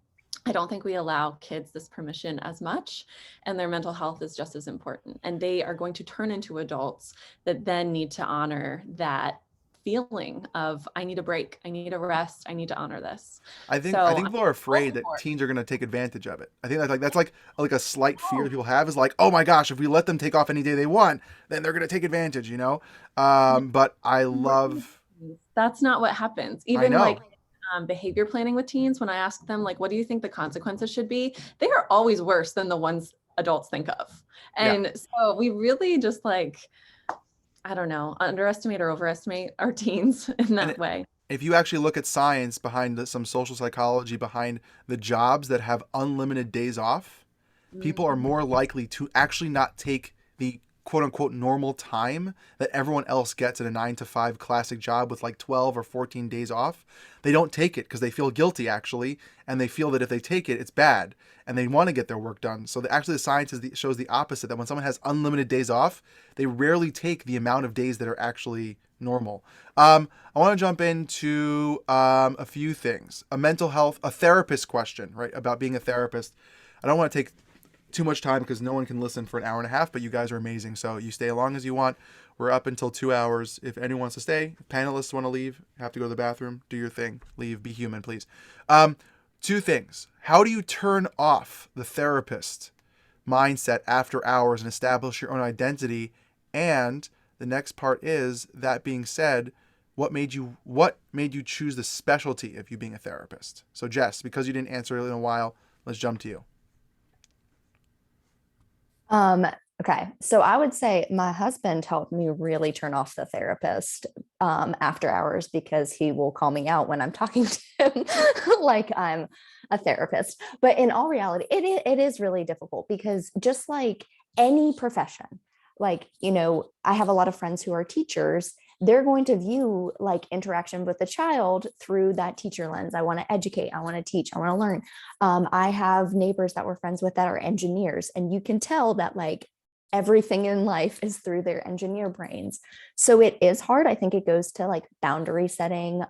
I don't think we allow kids this permission as much, and their mental health is just as important. And they are going to turn into adults that then need to honor that feeling of, I need a break, I need a rest, I need to honor this. I think people are afraid that teens are going to take advantage of it. I think that's like a slight fear that people have, is like, oh my gosh, if we let them take off any day they want, then they're going to take advantage, you know? But I love. That's not what happens. I Even know. like behavior planning with teens, when I ask them, like, what do you think the consequences should be? They are always worse than the ones adults think of. And so we really just like, I don't know, underestimate or overestimate our teens in that way. If you actually look at science behind some social psychology behind the jobs that have unlimited days off, people are more likely to actually not take the quote unquote normal time that everyone else gets in a 9 to 5 classic job with like 12 or 14 days off. They don't take it because they feel guilty, actually, and they feel that if they take it, it's bad, and they want to get their work done. So the science shows the opposite, that when someone has unlimited days off, they rarely take the amount of days that are actually normal. I want to jump into a few things. A therapist question, right, about being a therapist. I don't want to take too much time because no one can listen for an hour and a half, but you guys are amazing, so you stay as long as you want. We're up until 2 hours. If anyone wants to stay, panelists want to leave, have to go to the bathroom, do your thing, leave, be human, please. 2 things. How do you turn off the therapist mindset after hours and establish your own identity? And the next part is, that being said, what made you choose the specialty of you being a therapist? So Jess, because you didn't answer in a while, let's jump to you. Okay. So I would say my husband helped me really turn off the therapist after hours, because he will call me out when I'm talking to him like I'm a therapist. But in all reality, it is really difficult, because just like any profession, like, I have a lot of friends who are teachers. They're going to view like interaction with the child through that teacher lens. I want to educate, I want to teach, I want to learn. I have neighbors that we're friends with that are engineers, and you can tell that like everything in life is through their engineer brains. So it is hard. I think it goes to like boundary setting,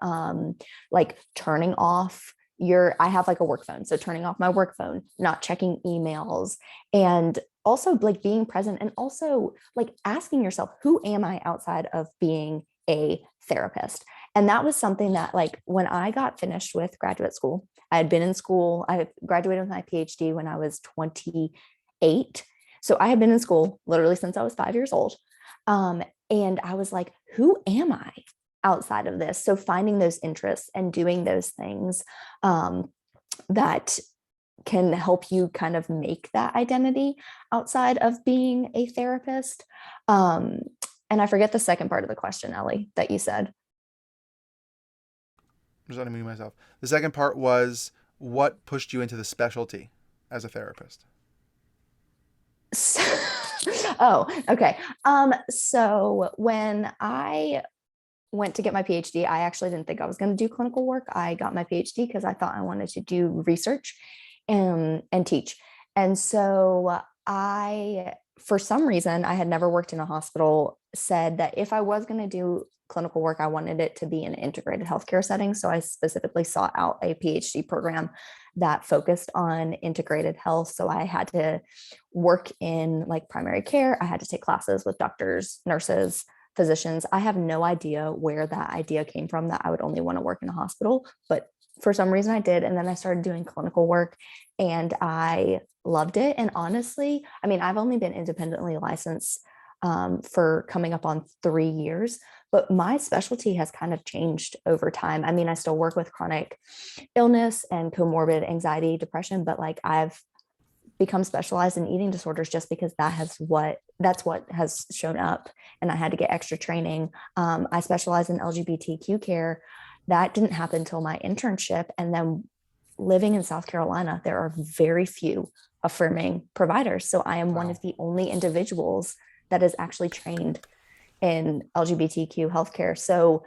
like turning off I have like a work phone. So turning off my work phone, not checking emails, and also like being present, and also like asking yourself, who am I outside of being a therapist? And that was something that, like, when I got finished with graduate school, I had been in school, I graduated with my PhD when I was 28. So I had been in school literally since I was 5 years old. And I was like, who am I outside of this? So finding those interests and doing those things that can help you kind of make that identity outside of being a therapist. And I forget the second part of the question, Ellie, that you said. I'm just unmuting myself. The second part was, what pushed you into the specialty as a therapist? Oh, okay. So when I went to get my PhD, I actually didn't think I was going to do clinical work. I got my PhD because I thought I wanted to do research and teach. And so for some reason, I had never worked in a hospital, said that if I was going to do clinical work, I wanted it to be in an integrated healthcare setting. So I specifically sought out a PhD program that focused on integrated health. So I had to work in like primary care. I had to take classes with doctors, nurses, physicians. I have no idea where that idea came from, that I would only want to work in a hospital, but for some reason I did. And then I started doing clinical work and I loved it. And honestly, I mean, I've only been independently licensed for coming up on 3 years, But my specialty has kind of changed over time. I mean, I still work with chronic illness and comorbid anxiety, depression, but like I've become specialized in eating disorders just because that's what has shown up, and I had to get extra training. I specialize in LGBTQ care. That didn't happen until my internship, and then living in South Carolina, there are very few affirming providers. So I am one of the only individuals that is actually trained in LGBTQ healthcare. So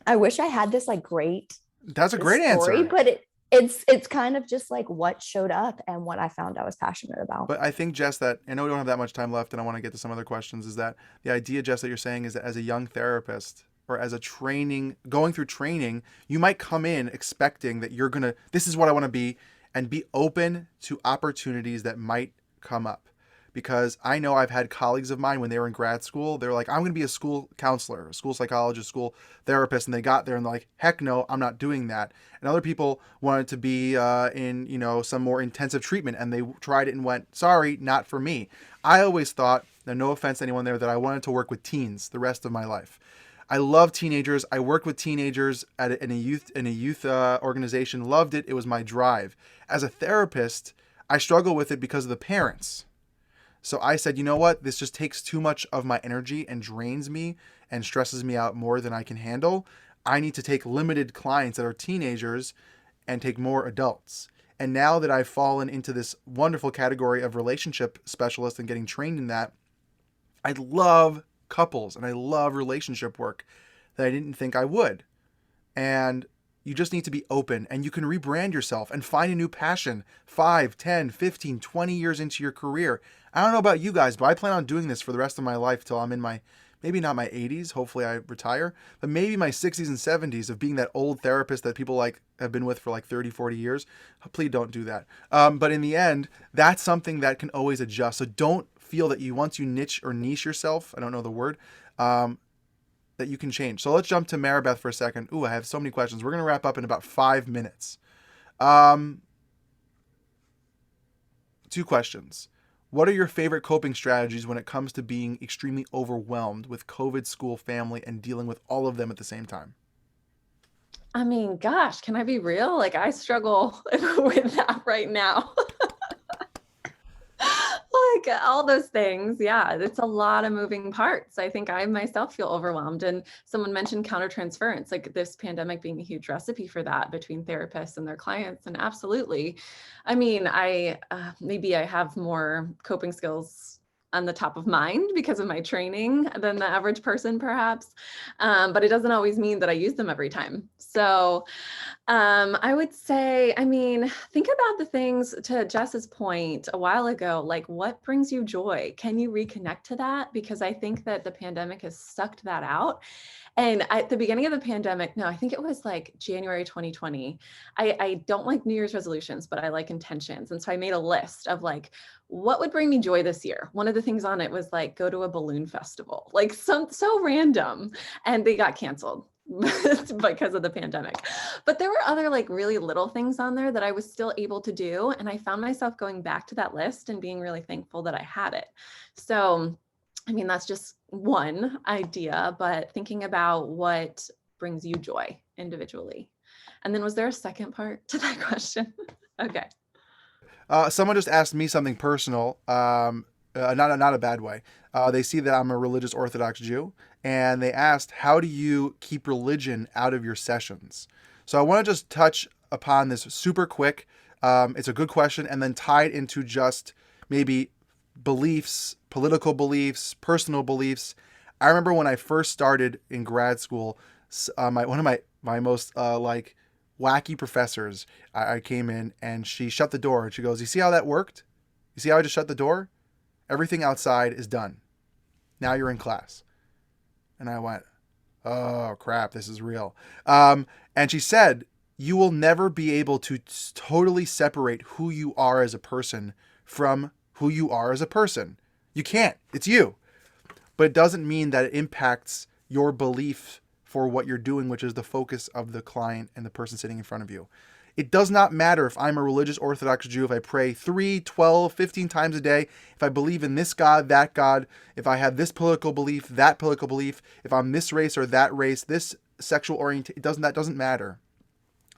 I wish I had this like great That's a great story, answer. but it's kind of just like what showed up and what I found I was passionate about. But I think, Jess, that I know we don't have that much time left and I want to get to some other questions, is that the idea, Jess, that you're saying is that as a young therapist or as a going through training, you might come in expecting that this is what I want to be, and be open to opportunities that might come up. Because I know I've had colleagues of mine when they were in grad school, they're like, I'm going to be a school counselor, a school psychologist, school therapist. And they got there and they're like, heck no, I'm not doing that. And other people wanted to be in, some more intensive treatment, and they tried it and went, sorry, not for me. I always thought, and no offense to anyone there, that I wanted to work with teens the rest of my life. I love teenagers. I worked with teenagers in a youth organization. Loved it. It was my drive. As a therapist, I struggle with it because of the parents. So I said, you know what? This just takes too much of my energy and drains me and stresses me out more than I can handle. I need to take limited clients that are teenagers and take more adults. And now that I've fallen into this wonderful category of relationship specialist and getting trained in that, I love couples and I love relationship work that I didn't think I would. And you just need to be open, and you can rebrand yourself and find a new passion 5, 10, 15, 20 years into your career. I don't know about you guys, but I plan on doing this for the rest of my life till I'm in maybe not my 80s, hopefully I retire, but maybe my 60s and 70s, of being that old therapist that people like have been with for like 30, 40 years. Please don't do that. But in the end, that's something that can always adjust. So don't feel that once you niche yourself, I don't know the word, that you can change. So let's jump to Maribeth for a second. Ooh, I have so many questions. We're going to wrap up in about 5 minutes. 2 questions. What are your favorite coping strategies when it comes to being extremely overwhelmed with COVID, school, family, and dealing with all of them at the same time? I mean, gosh, can I be real? Like, I struggle with that right now. Like all those things. Yeah, it's a lot of moving parts. I think I myself feel overwhelmed. And someone mentioned countertransference, like this pandemic being a huge recipe for that between therapists and their clients. And absolutely. I mean, maybe I have more coping skills on the top of mind because of my training than the average person, perhaps. But it doesn't always mean that I use them every time. So I would say, I mean, think about the things, to Jess's point a while ago, like what brings you joy? Can you reconnect to that? Because I think that the pandemic has sucked that out. And at the beginning of the pandemic, no, I think it was like January 2020. I don't like New Year's resolutions, but I like intentions. And so I made a list of like, what would bring me joy this year? One of the things on it was like, go to a balloon festival, like so random. And they got canceled because of the pandemic. But there were other like really little things on there that I was still able to do. And I found myself going back to that list and being really thankful that I had it. So I mean, that's just one idea, but thinking about what brings you joy individually. And then was there a second part to that question? Okay. Someone just asked me something personal, not a bad way. They see that I'm a religious Orthodox Jew, and they asked, how do you keep religion out of your sessions? So I want to just touch upon this super quick. It's a good question, and then tie it into just maybe beliefs, political beliefs, personal beliefs. I remember when I first started in grad school, one of my most like wacky professors, I came in and she shut the door and she goes, you see how that worked? You see how I just shut the door? Everything outside is done. Now you're in class. And I went, oh crap, this is real. And she said, you will never be able to totally separate who you are as a person from who you are as a person. You can't. It's you. But it doesn't mean that it impacts your belief for what you're doing, which is the focus of the client and the person sitting in front of you. It does not matter if I'm a religious Orthodox Jew, if I pray 3, 12, 15 times a day, if I believe in this God, if I have this political belief, that political belief, if I'm this race or that race, this sexual orientation, that doesn't matter.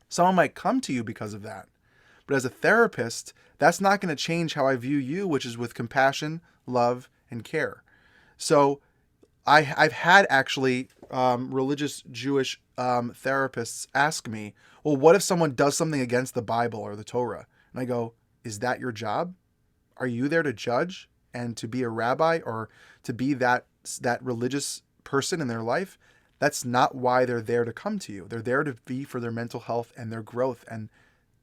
Someone might come to you because of that. But as a therapist, that's not going to change how I view you, which is with compassion, love, and care. So I've had actually religious Jewish therapists ask me, well, what if someone does something against the Bible or the Torah? And I go, is that your job? Are you there to judge and to be a rabbi or to be that religious person in their life? That's not why they're there to come to you. They're there to be for their mental health and their growth, and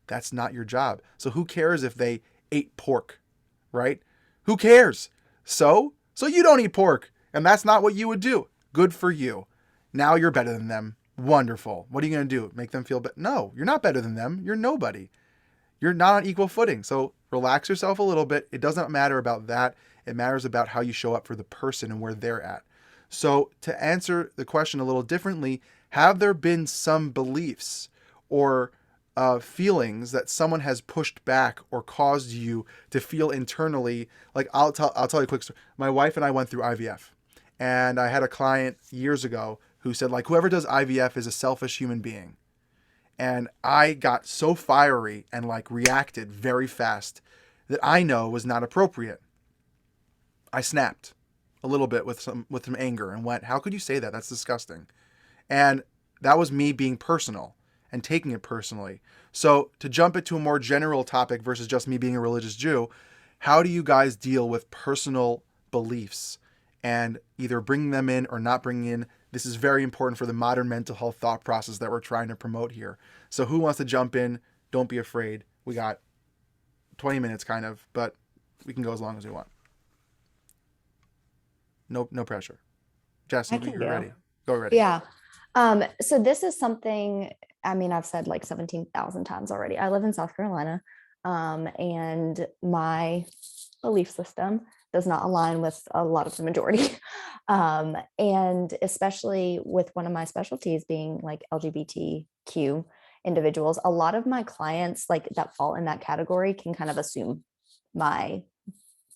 that's not your job. So who cares if they ate pork, right? Who cares? So you don't eat pork, and that's not what you would do. Good for you. Now you're better than them. Wonderful. What are you going to do? Make them feel better? No, you're not better than them. You're nobody. You're not on equal footing. So relax yourself a little bit. It doesn't matter about that. It matters about how you show up for the person and where they're at. So to answer the question a little differently, have there been some beliefs or feelings that someone has pushed back or caused you to feel internally? Like I'll tell you a quick story. My wife and I went through IVF, and I had a client years ago who said, like, whoever does IVF is a selfish human being. And I got so fiery and like reacted very fast that I know was not appropriate. I snapped a little bit with some anger and went, how could you say that? That's disgusting. And that was me being personal and taking it personally. So to jump into a more general topic versus just me being a religious Jew, how do you guys deal with personal beliefs and either bringing them in or not bringing in? This is very important for the modern mental health thought process that we're trying to promote here. So who wants to jump in? Don't be afraid. We got 20 minutes kind of, but we can go as long as we want. No pressure. Jess, you're ready. Go ready. Yeah. So this is something, I mean, I've said like 17,000 times already. I live in South Carolina, and my belief system does not align with a lot of the majority. And especially with one of my specialties being like LGBTQ individuals, a lot of my clients like that fall in that category can kind of assume my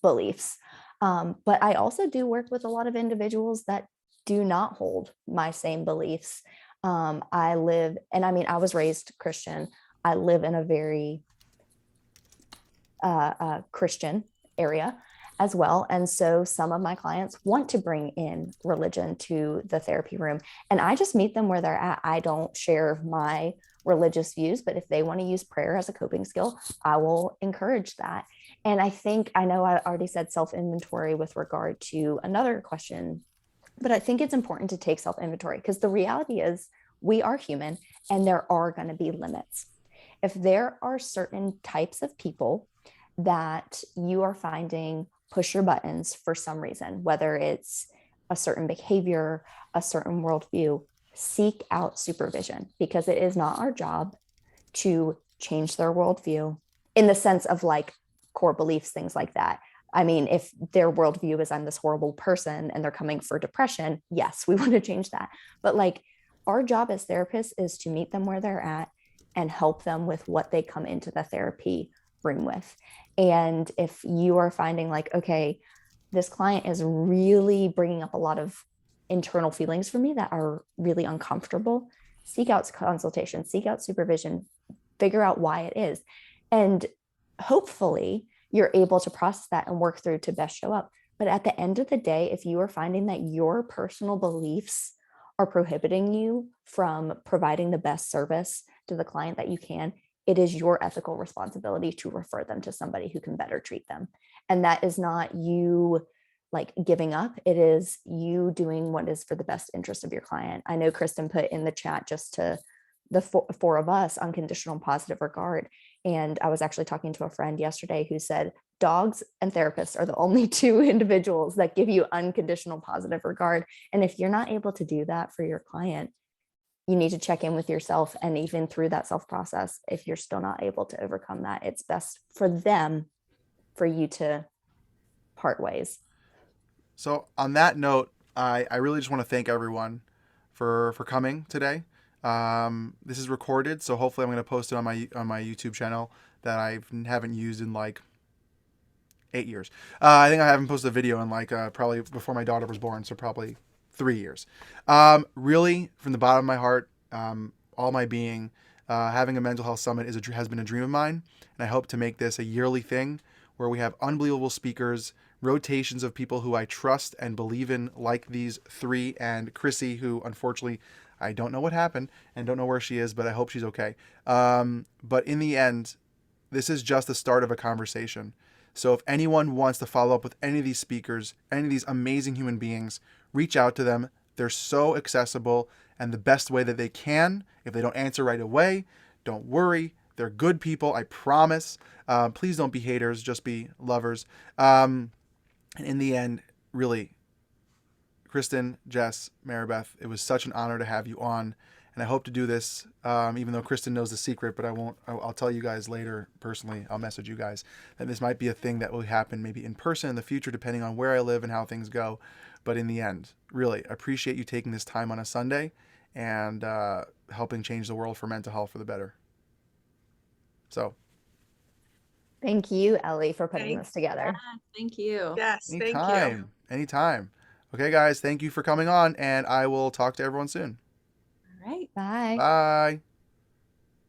beliefs. But I also do work with a lot of individuals that do not hold my same beliefs. I was raised Christian. I live in a very Christian area as well. And so some of my clients want to bring in religion to the therapy room, and I just meet them where they're at. I don't share my religious views, but if they want to use prayer as a coping skill, I will encourage that. And I know I already said self-inventory with regard to another question, but I think it's important to take self-inventory because the reality is we are human and there are going to be limits. If there are certain types of people that you are finding push your buttons for some reason, whether it's a certain behavior, a certain worldview, seek out supervision, because it is not our job to change their worldview in the sense of like core beliefs, things like that. I mean, if their worldview is I'm this horrible person and they're coming for depression, yes, we want to change that. But like our job as therapists is to meet them where they're at and help them with what they come into the therapy room with. And if you are finding like, okay, this client is really bringing up a lot of internal feelings for me that are really uncomfortable, seek out consultation, seek out supervision, figure out why it is. And hopefully you're able to process that and work through to best show up. But at the end of the day, if you are finding that your personal beliefs are prohibiting you from providing the best service to the client that you can, it is your ethical responsibility to refer them to somebody who can better treat them. And that is not you like giving up. It is you doing what is for the best interest of your client. I know Kristin put in the chat just to the four of us, unconditional and positive regard. And I was actually talking to a friend yesterday who said dogs and therapists are the only two individuals that give you unconditional positive regard. And if you're not able to do that for your client, you need to check in with yourself. And even through that self process, if you're still not able to overcome that, it's best for them for you to part ways. So on that note, I really just want to thank everyone for coming today. This is recorded, so hopefully I'm going to post it on my YouTube channel that I haven't used in like 8 years. I think I haven't posted a video in like probably before my daughter was born, so probably 3 years. Really, from the bottom of my heart, all my being, having a mental health summit has been a dream of mine, and I hope to make this a yearly thing where we have unbelievable speakers, rotations of people who I trust and believe in, like these three, and Chrissy, who unfortunately I don't know what happened and don't know where she is, but I hope she's okay. But in the end, this is just the start of a conversation. So if anyone wants to follow up with any of these speakers, any of these amazing human beings, reach out to them. They're so accessible, and the best way that they can. If they don't answer right away, don't worry. They're good people, I promise. Please don't be haters, just be lovers. And in the end, really, Kristin, Jess, Maribeth, it was such an honor to have you on. And I hope to do this, even though Kristin knows the secret, but I won't. I'll tell you guys later personally. I'll message you guys. And this might be a thing that will happen maybe in person in the future, depending on where I live and how things go. But in the end, really appreciate you taking this time on a Sunday and helping change the world for mental health for the better. So, Thank you, Ellie, for putting Thanks. this together. Thank you. Yes, thank you. anytime. Okay, guys, thank you for coming on, and I will talk to everyone soon. All right. Bye. Bye.